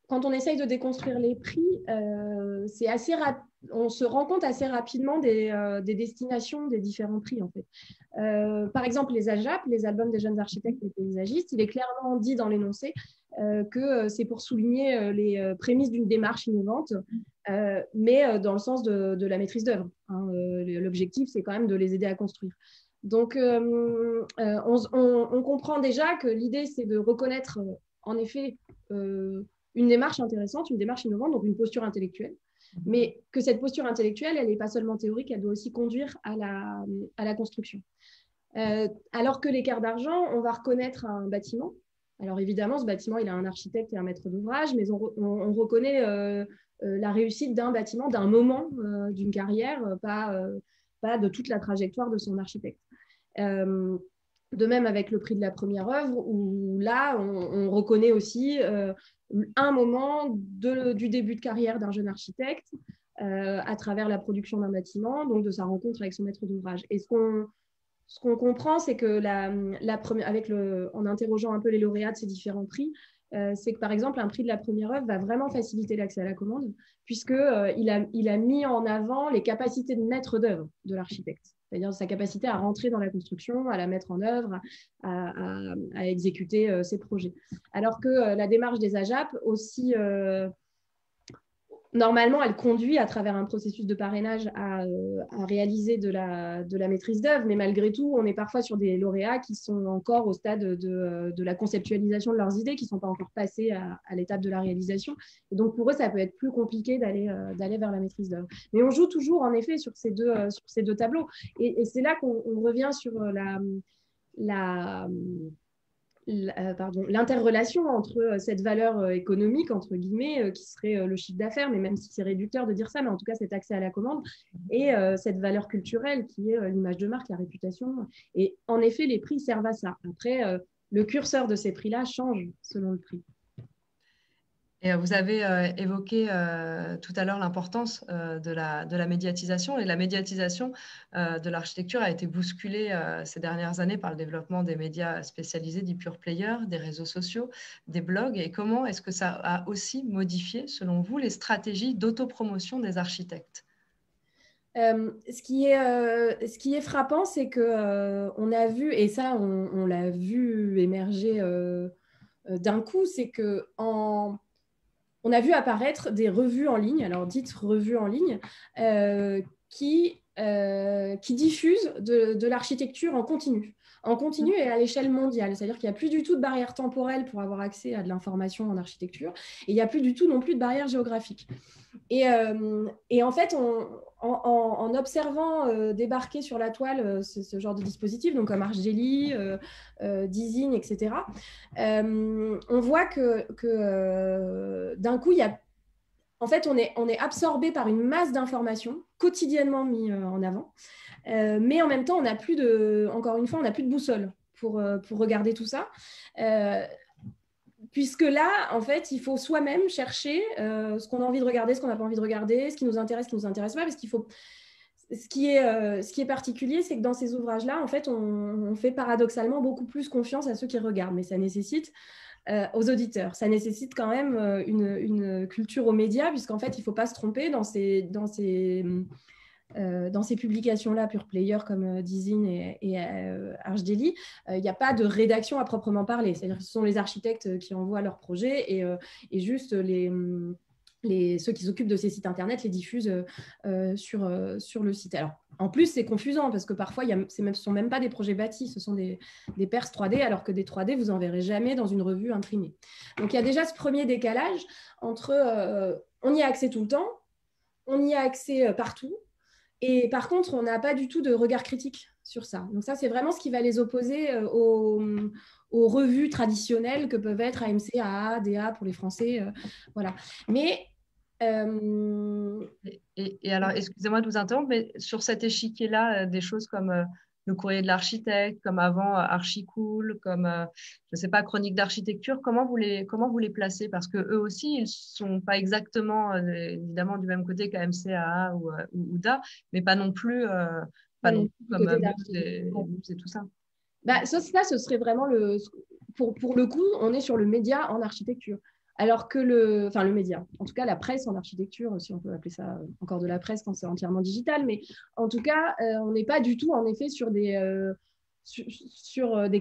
quand on essaye de déconstruire les prix, c'est assez on se rend compte assez rapidement des destinations des différents prix, en fait. Par exemple, les AJAP, les albums des jeunes architectes et paysagistes, il est clairement dit dans l'énoncé que c'est pour souligner les prémices d'une démarche innovante, mais dans le sens de la maîtrise d'œuvre. Hein. L'objectif, c'est quand même de les aider à construire. Donc, on comprend déjà que l'idée, c'est de reconnaître, en effet, une démarche intéressante, une démarche innovante, donc une posture intellectuelle, mais que cette posture intellectuelle, elle n'est pas seulement théorique, elle doit aussi conduire à la construction. Alors que l'écart d'argent, on va reconnaître un bâtiment. Alors évidemment, ce bâtiment, il a un architecte et un maître d'ouvrage, mais on reconnaît la réussite d'un bâtiment, d'un moment d'une carrière, pas de toute la trajectoire de son architecte. De même avec le prix de la première œuvre, où là, on reconnaît aussi un moment du début de carrière d'un jeune architecte à travers la production d'un bâtiment, donc de sa rencontre avec son maître d'ouvrage. Et ce qu'on comprend, c'est que en interrogeant un peu les lauréats de ces différents prix, c'est que par exemple, un prix de la première œuvre va vraiment faciliter l'accès à la commande, puisqu'il a mis en avant les capacités de maître d'œuvre de l'architecte, c'est-à-dire sa capacité à rentrer dans la construction, à la mettre en œuvre, à exécuter ses projets. Alors que la démarche des AJAP, aussi normalement, elle conduit à travers un processus de parrainage à réaliser de la maîtrise d'œuvre, mais malgré tout, on est parfois sur des lauréats qui sont encore au stade de la conceptualisation de leurs idées, qui ne sont pas encore passés à l'étape de la réalisation. Et donc, pour eux, ça peut être plus compliqué d'aller vers la maîtrise d'œuvre. Mais on joue toujours, en effet, sur ces deux tableaux. Et c'est là qu'on revient sur l'interrelation entre cette valeur économique, entre guillemets, qui serait le chiffre d'affaires, mais même si c'est réducteur de dire ça, mais en tout cas cet accès à la commande, et cette valeur culturelle qui est l'image de marque, la réputation. Et en effet, les prix servent à ça. Après, le curseur de ces prix-là change selon le prix. Et vous avez évoqué tout à l'heure l'importance de la médiatisation. Et la médiatisation de l'architecture a été bousculée ces dernières années par le développement des médias spécialisés, des pure players, des réseaux sociaux, des blogs. Et comment est-ce que ça a aussi modifié, selon vous, les stratégies d'autopromotion des architectes? Ce qui est frappant, c'est qu'on a vu, et ça, on l'a vu émerger d'un coup, c'est on a vu apparaître des revues en ligne, alors dites revues en ligne, qui diffusent de l'architecture en continu et à l'échelle mondiale. C'est-à-dire qu'il n'y a plus du tout de barrière temporelle pour avoir accès à de l'information en architecture, et il n'y a plus du tout non plus de barrière géographique. Et en fait, en observant débarquer sur la toile ce genre de dispositif, donc comme Archgeli, Dizine, etc., on voit que d'un coup, en fait, on est absorbé par une masse d'informations quotidiennement mis en avant, mais en même temps, encore une fois, on n'a plus de boussole pour regarder tout ça. Puisque là, en fait, il faut soi-même chercher ce qu'on a envie de regarder, ce qu'on n'a pas envie de regarder, ce qui nous intéresse, ce qui ne nous intéresse pas, parce qu'il faut... Ce qui est particulier, c'est que dans ces ouvrages-là, en fait, on fait paradoxalement beaucoup plus confiance à ceux qui regardent, mais ça nécessite aux auditeurs. Ça nécessite quand même une culture aux médias, puisqu'en fait, il ne faut pas se tromper dans ces publications-là, pure player comme Dizine et Archgeli, il n'y a pas de rédaction à proprement parler. C'est-à-dire que ce sont les architectes qui envoient leurs projets et juste ceux qui s'occupent de ces sites internet les diffusent sur le site. Alors, en plus, c'est confusant parce que parfois, ce ne sont même pas des projets bâtis, ce sont des perces 3D, alors que des 3D, vous n'en verrez jamais dans une revue imprimée. Donc, il y a déjà ce premier décalage entre on y a accès tout le temps, on y a accès partout, et par contre, on n'a pas du tout de regard critique sur ça. Donc ça, c'est vraiment ce qui va les opposer aux revues traditionnelles que peuvent être AMC, AA, DA pour les Français. Voilà. Mais... Et alors, excusez-moi de vous interrompre, mais sur cet échiquier-là, des choses comme le courrier de l'architecte, comme avant Archicool, comme, je ne sais pas, Chronique d'architecture, comment vous les placez? Parce qu'eux aussi, ils ne sont pas exactement, évidemment, du même côté qu'AMC, AA ou DA, mais pas non plus, pas non plus comme Muse et tout ça. Bah, ça, ce serait vraiment pour le coup, on est sur le média en architecture. Alors que le média, en tout cas la presse en architecture, si on peut appeler ça encore de la presse quand c'est entièrement digital, mais en tout cas, on n'est pas du tout en effet sur des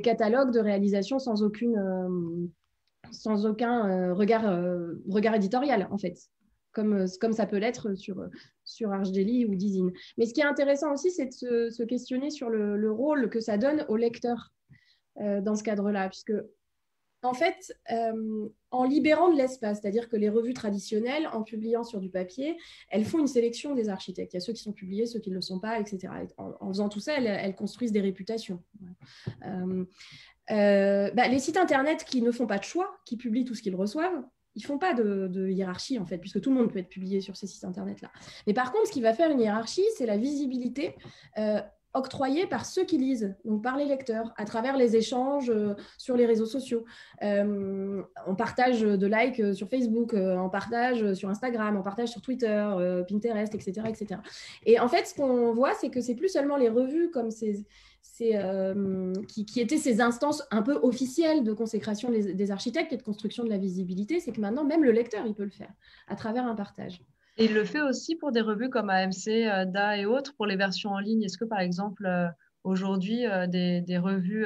catalogues de réalisation sans aucun regard éditorial en fait. comme ça peut l'être sur Archdaily ou Dizine. Mais ce qui est intéressant aussi, c'est de se questionner sur le rôle que ça donne au lecteur dans ce cadre-là, puisque en fait, en libérant de l'espace, c'est-à-dire que les revues traditionnelles, en publiant sur du papier, elles font une sélection des architectes. Il y a ceux qui sont publiés, ceux qui ne le sont pas, etc. En faisant tout ça, elles construisent des réputations. Les sites Internet qui ne font pas de choix, qui publient tout ce qu'ils reçoivent, ils ne font pas de hiérarchie, en fait, puisque tout le monde peut être publié sur ces sites Internet-là. Mais par contre, ce qui va faire une hiérarchie, c'est la visibilité octroyée par ceux qui lisent, donc par les lecteurs, à travers les échanges sur les réseaux sociaux. On partage de likes sur Facebook, on partage sur Instagram, on partage sur Twitter, Pinterest, etc., etc. Et en fait, ce qu'on voit, c'est que c'est plus seulement les revues comme qui étaient ces instances un peu officielles de consécration des architectes et de construction de la visibilité, c'est que maintenant, même le lecteur, il peut le faire à travers un partage. Et il le fait aussi pour des revues comme AMC, DA et autres, pour les versions en ligne. Est-ce que, par exemple, aujourd'hui, des revues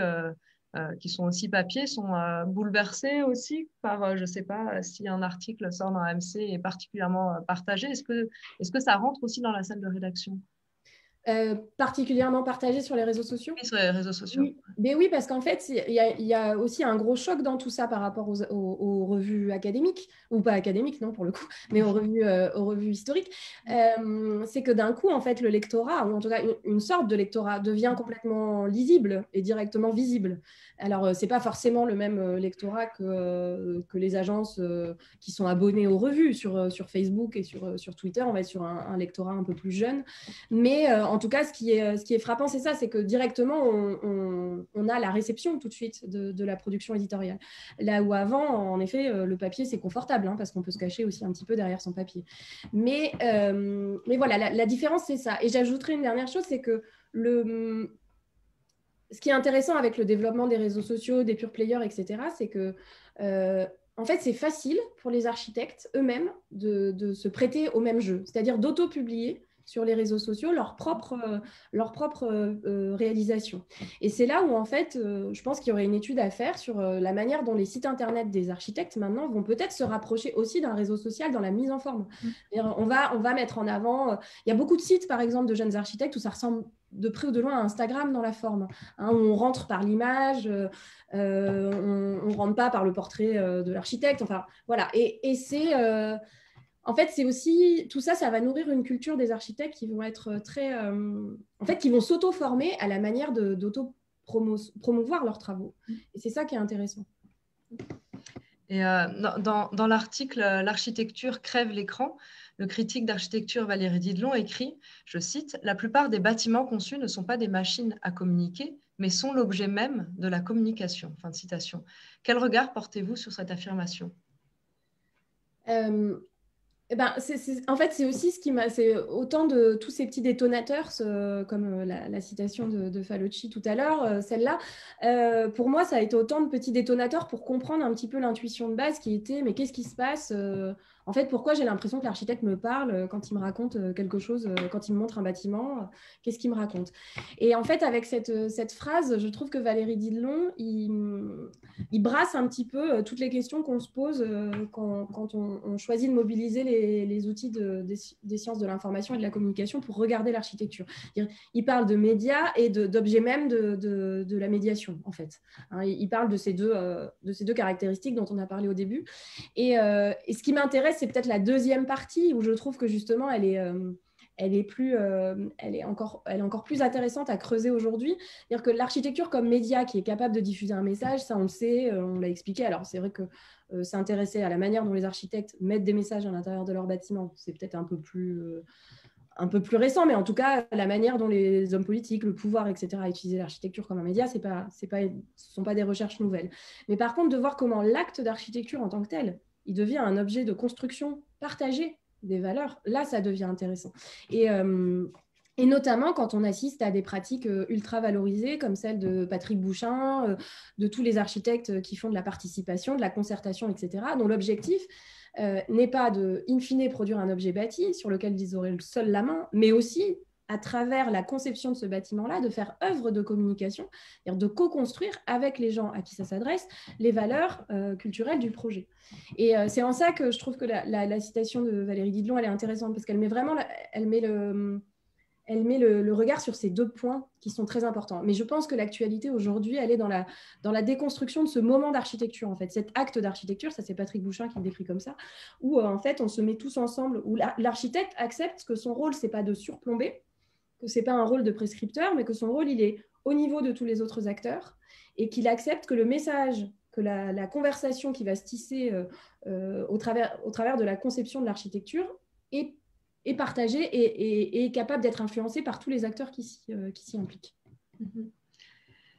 qui sont aussi papier sont bouleversées aussi par, je ne sais pas, si un article sort dans AMC et est particulièrement partagé, est-ce que ça rentre aussi dans la salle de rédaction? Particulièrement partagé sur les réseaux sociaux? Oui, sur les réseaux sociaux. Oui. Mais oui, parce qu'en fait, il y a aussi un gros choc dans tout ça par rapport aux revues académiques, ou pas académiques, non, pour le coup, mais aux revues historiques. C'est que d'un coup, en fait, le lectorat, ou en tout cas une sorte de lectorat, devient complètement lisible et directement visible. Alors, ce n'est pas forcément le même lectorat que les agences qui sont abonnées aux revues sur Facebook et sur Twitter. On va être sur un lectorat un peu plus jeune. Mais en tout cas, ce qui est frappant, c'est ça, c'est que directement, on a la réception tout de suite de la production éditoriale. Là où avant, en effet, le papier, c'est confortable, hein, parce qu'on peut se cacher aussi un petit peu derrière son papier. Mais voilà, la différence, c'est ça. Et j'ajouterai une dernière chose, c'est que ce qui est intéressant avec le développement des réseaux sociaux, des pure players, etc., c'est que en fait, c'est facile pour les architectes eux-mêmes de se prêter au même jeu, c'est-à-dire d'auto-publier sur les réseaux sociaux leur propre réalisation. Et c'est là où, en fait, je pense qu'il y aurait une étude à faire sur la manière dont les sites Internet des architectes, maintenant, vont peut-être se rapprocher aussi d'un réseau social dans la mise en forme. On va mettre en avant... il y a beaucoup de sites, par exemple, de jeunes architectes où ça ressemble de près ou de loin à Instagram dans la forme, hein, où on rentre par l'image, on ne rentre pas par le portrait de l'architecte. Enfin, voilà. Et c'est... en fait, c'est aussi, tout ça, ça va nourrir une culture des architectes qui vont être très... en fait, qui vont s'auto-former à la manière d'auto-promouvoir leurs travaux. Et c'est ça qui est intéressant. Et dans l'article « L'architecture crève l'écran », le critique d'architecture Valérie Didlon écrit, je cite, « La plupart des bâtiments conçus ne sont pas des machines à communiquer, mais sont l'objet même de la communication. » Fin de citation. Quel regard portez-vous sur cette affirmation? En fait, c'est aussi ce qui m'a... C'est autant de tous ces petits détonateurs, comme la citation de Falocci tout à l'heure, celle-là, pour moi, ça a été autant de petits détonateurs pour comprendre un petit peu l'intuition de base qui était, mais qu'est-ce qui se passe en fait, pourquoi j'ai l'impression que l'architecte me parle quand il me raconte quelque chose, quand il me montre un bâtiment, qu'est-ce qu'il me raconte? Et en fait, avec cette phrase, je trouve que Valérie Didlon, il brasse un petit peu toutes les questions qu'on se pose quand on choisit de mobiliser les outils des sciences de l'information et de la communication pour regarder l'architecture. Il parle de médias et d'objets même de la médiation, en fait. Hein, il parle de ces deux caractéristiques dont on a parlé au début. Et ce qui m'intéresse, c'est peut-être la deuxième partie où je trouve que justement, elle est encore plus intéressante à creuser aujourd'hui. C'est-à-dire que l'architecture comme média qui est capable de diffuser un message, ça on le sait, on l'a expliqué. Alors c'est vrai que s'intéresser à la manière dont les architectes mettent des messages à l'intérieur de leur bâtiment, c'est peut-être un peu plus récent, mais en tout cas, la manière dont les hommes politiques, le pouvoir, etc., utilisent l'architecture comme un média, ce ne sont pas des recherches nouvelles. Mais par contre, de voir comment l'acte d'architecture en tant que tel, il devient un objet de construction partagé des valeurs, là, ça devient intéressant. Et notamment quand on assiste à des pratiques ultra valorisées, comme celle de Patrick Bouchain, de tous les architectes qui font de la participation, de la concertation, etc., dont l'objectif n'est pas de, in fine, produire un objet bâti sur lequel ils auraient seul la main, mais aussi à travers la conception de ce bâtiment-là, de faire œuvre de communication, c'est-à-dire de co-construire avec les gens à qui ça s'adresse les valeurs culturelles du projet. Et c'est en ça que je trouve que la citation de Valérie Didlon, elle est intéressante, parce qu'elle met vraiment, elle met le regard sur ces deux points qui sont très importants. Mais je pense que l'actualité aujourd'hui, elle est dans la déconstruction de ce moment d'architecture, en fait. Cet acte d'architecture, ça c'est Patrick Bouchain qui le décrit comme ça, où en fait on se met tous ensemble, où l'architecte accepte que son rôle, c'est pas de surplomber, que c'est pas un rôle de prescripteur, mais que son rôle, il est au niveau de tous les autres acteurs, et qu'il accepte que le message, que la conversation qui va se tisser au travers de la conception de l'architecture est partagé et est capable d'être influencé par tous les acteurs qui s'y impliquent.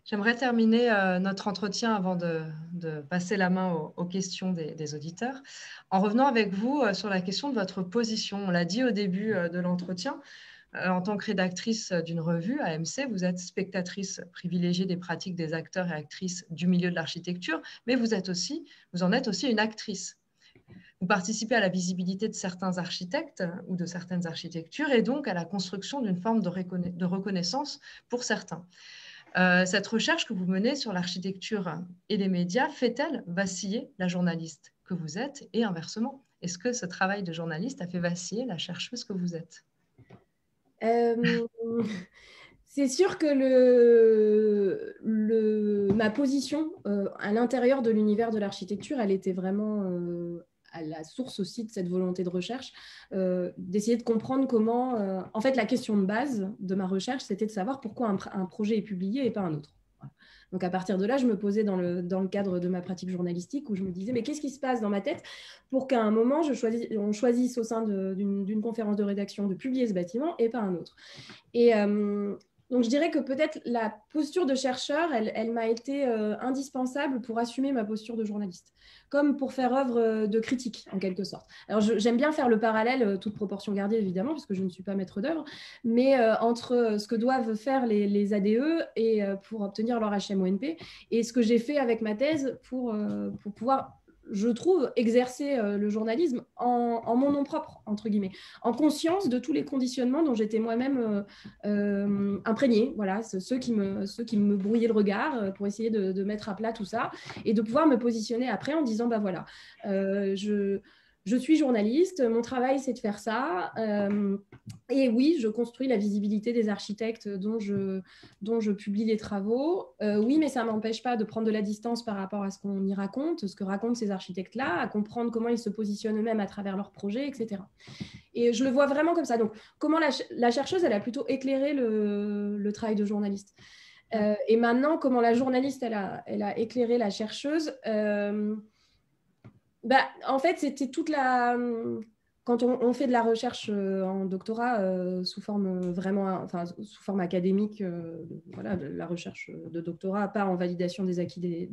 J'aimerais terminer notre entretien avant de passer la main aux questions des auditeurs, en revenant avec vous sur la question de votre position. On l'a dit au début de l'entretien, en tant que rédactrice d'une revue, AMC, vous êtes spectatrice privilégiée des pratiques des acteurs et actrices du milieu de l'architecture, mais vous en êtes aussi une actrice. Vous participez à la visibilité de certains architectes ou de certaines architectures et donc à la construction d'une forme de reconnaissance pour certains. Cette recherche que vous menez sur l'architecture et les médias fait-elle vaciller la journaliste que vous êtes et inversement? Est-ce que ce travail de journaliste a fait vaciller la chercheuse que vous êtes? C'est sûr que ma position à l'intérieur de l'univers de l'architecture, elle était vraiment à la source aussi de cette volonté de recherche, d'essayer de comprendre comment... en fait, la question de base de ma recherche, c'était de savoir pourquoi un projet est publié et pas un autre. Voilà. Donc, à partir de là, je me posais dans le cadre de ma pratique journalistique où je me disais, mais qu'est-ce qui se passe dans ma tête pour qu'à un moment, on choisisse au sein d'une conférence de rédaction de publier ce bâtiment et pas un autre. Et donc, je dirais que peut-être la posture de chercheur, elle m'a été indispensable pour assumer ma posture de journaliste, comme pour faire œuvre de critique, en quelque sorte. Alors, j'aime bien faire le parallèle, toute proportion gardée, évidemment, puisque je ne suis pas maître d'œuvre, mais entre ce que doivent faire les ADE et, pour obtenir leur HMONP, et ce que j'ai fait avec ma thèse pour pouvoir, je trouve, exercer le journalisme en mon nom propre, entre guillemets, en conscience de tous les conditionnements dont j'étais moi-même imprégnée. Voilà, ceux qui me brouillaient le regard pour essayer de mettre à plat tout ça et de pouvoir me positionner après en disant, bah voilà, je suis journaliste, mon travail c'est de faire ça. Et oui, je construis la visibilité des architectes dont je publie les travaux. Oui, mais ça ne m'empêche pas de prendre de la distance par rapport à ce qu'on y raconte, ce que racontent ces architectes-là, à comprendre comment ils se positionnent eux-mêmes à travers leurs projets, etc. Et je le vois vraiment comme ça. Donc, comment la chercheuse, elle a plutôt éclairé le travail de journaliste. Et maintenant, comment la journaliste, elle a éclairé la chercheuse. En fait, c'était toute la... Quand on fait de la recherche en doctorat sous forme sous forme académique, voilà, de la recherche de doctorat, pas en validation des acquis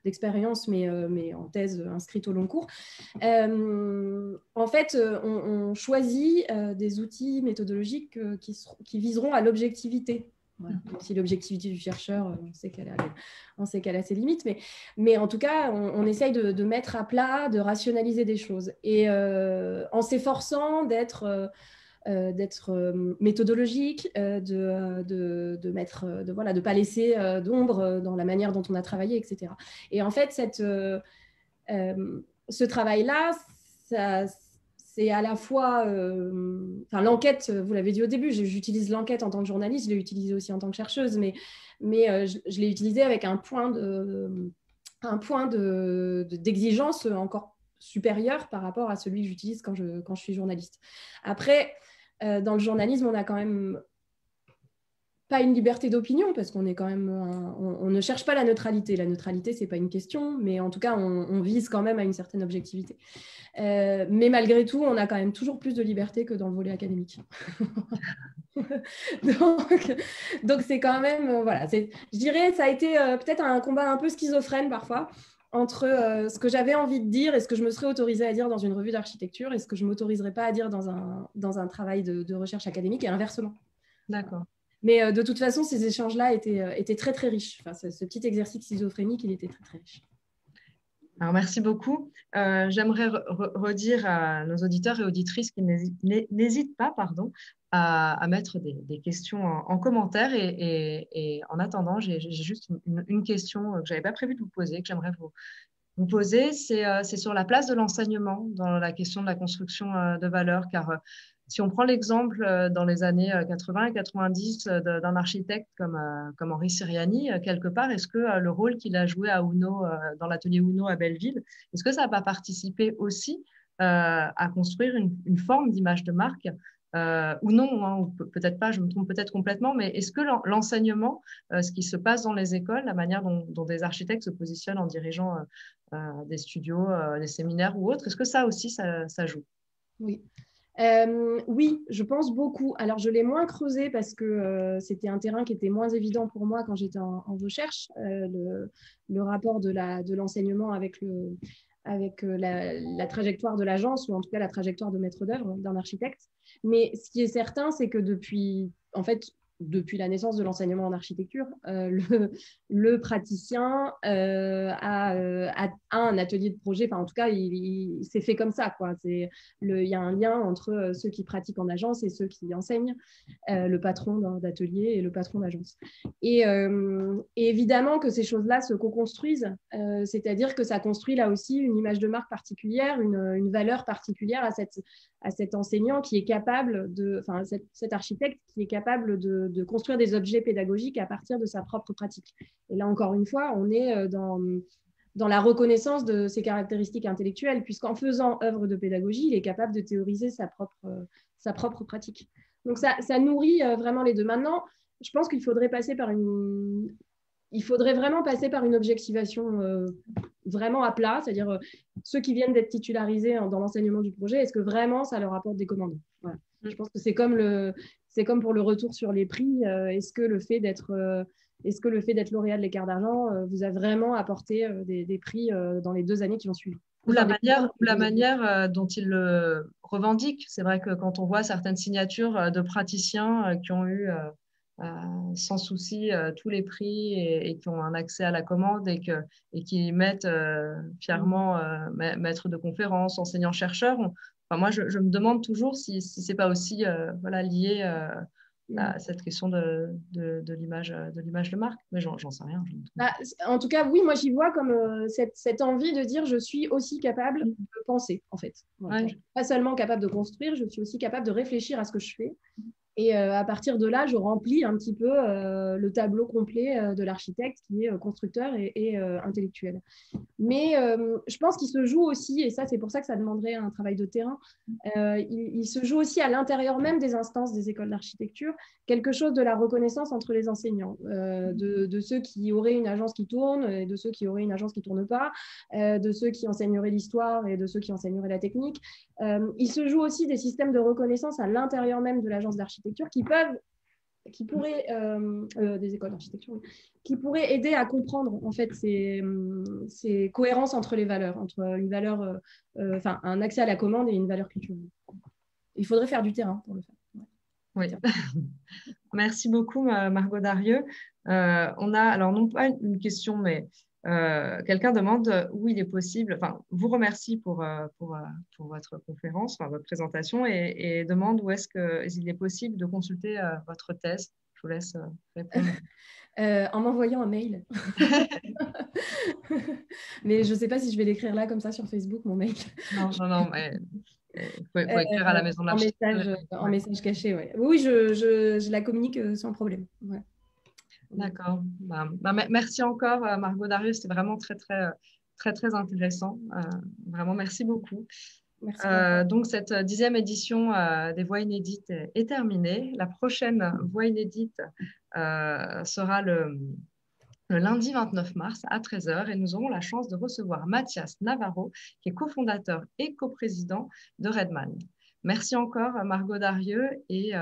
d'expérience, mais en thèse inscrite au long cours. En fait, on choisit des outils méthodologiques qui viseront à l'objectivité. Voilà. Même si l'objectivité du chercheur, on sait qu'elle a ses limites, mais en tout cas, on essaye de mettre à plat, de rationaliser des choses. Et en s'efforçant d'être méthodologique, de ne pas laisser d'ombre dans la manière dont on a travaillé, etc. Et en fait, ce travail-là, c'est à la fois... l'enquête, vous l'avez dit au début, j'utilise l'enquête en tant que journaliste, je l'ai utilisée aussi en tant que chercheuse, mais je l'ai utilisée avec un point d'exigence encore supérieur par rapport à celui que j'utilise quand je suis journaliste. Après, dans le journalisme, on a quand même pas une liberté d'opinion, parce qu'on est quand même, on ne cherche pas la neutralité. La neutralité, c'est pas une question, mais en tout cas, on vise quand même à une certaine objectivité. Mais malgré tout, on a quand même toujours plus de liberté que dans le volet académique. donc c'est quand même, voilà. Je dirais, ça a été peut-être un combat un peu schizophrène parfois, entre ce que j'avais envie de dire et ce que je me serais autorisée à dire dans une revue d'architecture et ce que je ne m'autoriserais pas à dire dans un travail de recherche académique, et inversement. D'accord. Mais de toute façon, ces échanges-là étaient très, très riches. Enfin, ce petit exercice schizophrénique, il était très, très riche. Alors, merci beaucoup. J'aimerais redire à nos auditeurs et auditrices qu'ils n'hésitent pas à mettre des questions en commentaire. Et en attendant, j'ai juste une question que je n'avais pas prévu de vous poser, que j'aimerais vous poser. C'est sur la place de l'enseignement dans la question de la construction de valeur. Car si on prend l'exemple dans les années 80 et 90 d'un architecte comme Henri Siriani, quelque part, est-ce que le rôle qu'il a joué à Uno, dans l'atelier Uno à Belleville, est-ce que ça n'a pas participé aussi à construire une forme d'image de marque ou non, hein, ou peut-être pas, je me trompe peut-être complètement, mais est-ce que l'enseignement, ce qui se passe dans les écoles, la manière dont des architectes se positionnent en dirigeant des studios, des séminaires ou autres, est-ce que ça aussi, ça joue? Oui. Oui, je pense beaucoup. Alors, je l'ai moins creusé parce que c'était un terrain qui était moins évident pour moi quand j'étais en recherche, le rapport de l'enseignement avec la trajectoire de l'agence, ou en tout cas la trajectoire de maître d'œuvre d'un architecte. Mais ce qui est certain, c'est que depuis la naissance de l'enseignement en architecture, le praticien a un atelier de projet. Enfin, en tout cas, il s'est fait comme ça, quoi. Il y a un lien entre ceux qui pratiquent en agence et ceux qui enseignent, le patron d'atelier et le patron d'agence. Et évidemment que ces choses-là se co-construisent, c'est-à-dire que ça construit là aussi une image de marque particulière, une valeur particulière à cet enseignant qui est capable cet architecte qui est capable de construire des objets pédagogiques à partir de sa propre pratique. Et là, encore une fois, on est dans la reconnaissance de ses caractéristiques intellectuelles, puisqu'en faisant œuvre de pédagogie, il est capable de théoriser sa propre pratique. Donc, ça nourrit vraiment les deux. Maintenant, je pense qu'il faudrait vraiment passer par une objectivation vraiment à plat, c'est-à-dire ceux qui viennent d'être titularisés dans l'enseignement du projet, est-ce que vraiment ça leur apporte des commandes? Voilà. Je pense que c'est comme pour le retour sur les prix. Est-ce que le fait d'être lauréat de l'écart d'argent vous a vraiment apporté des prix dans les 2 années qui ont suivi? Ou la manière dont ils le revendiquent. C'est vrai que quand on voit certaines signatures de praticiens qui ont eu sans souci tous les prix et qui ont un accès à la commande et qui mettent fièrement maître de conférence, enseignant-chercheur. Enfin, moi, je me demande toujours si ce n'est pas aussi lié à cette question de l'image de marque. Mais j'en sais rien. En tout cas, oui, moi, j'y vois comme cette envie de dire je suis aussi capable de penser, en fait. Voilà. Ouais. Je ne suis pas seulement capable de construire, je suis aussi capable de réfléchir à ce que je fais. Et à partir de là, je remplis un petit peu le tableau complet de l'architecte qui est constructeur et intellectuel. Mais je pense qu'il se joue aussi, et ça c'est pour ça que ça demanderait un travail de terrain, il se joue aussi à l'intérieur même des instances des écoles d'architecture, quelque chose de la reconnaissance entre les enseignants, de ceux qui auraient une agence qui tourne et de ceux qui auraient une agence qui ne tourne pas, de ceux qui enseigneraient l'histoire et de ceux qui enseigneraient la technique. Il se joue aussi des systèmes de reconnaissance à l'intérieur même de l'agence d'architecture qui pourraient, des écoles d'architecture, qui pourraient aider à comprendre en fait ces cohérences entre les valeurs, entre une valeur, un accès à la commande et une valeur culturelle. Il faudrait faire du terrain pour le faire. Oui. Merci beaucoup, Margot Darieux. On a, alors non pas une question, mais quelqu'un demande où il est possible, vous remercie pour votre conférence, votre présentation, et demande où est-ce qu'il est possible de consulter votre thèse. Je vous laisse répondre. En m'envoyant un mail. Mais je ne sais pas si je vais l'écrire là, comme ça, sur Facebook, mon mail. Non, mais il faut écrire à la maison de l'architecture. En message caché, oui. Oui, je la communique sans problème. Ouais. D'accord. Merci encore, Margot Darieux. C'était vraiment très, très, très, très intéressant. Vraiment, merci beaucoup. Merci donc, cette 10e édition des Voix inédites est terminée. La prochaine Voix inédite sera le lundi 29 mars à 13h et nous aurons la chance de recevoir Mathias Navarro, qui est cofondateur et coprésident de Redman. Merci encore, Margot Darieux, et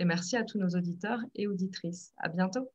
merci à tous nos auditeurs et auditrices. À bientôt.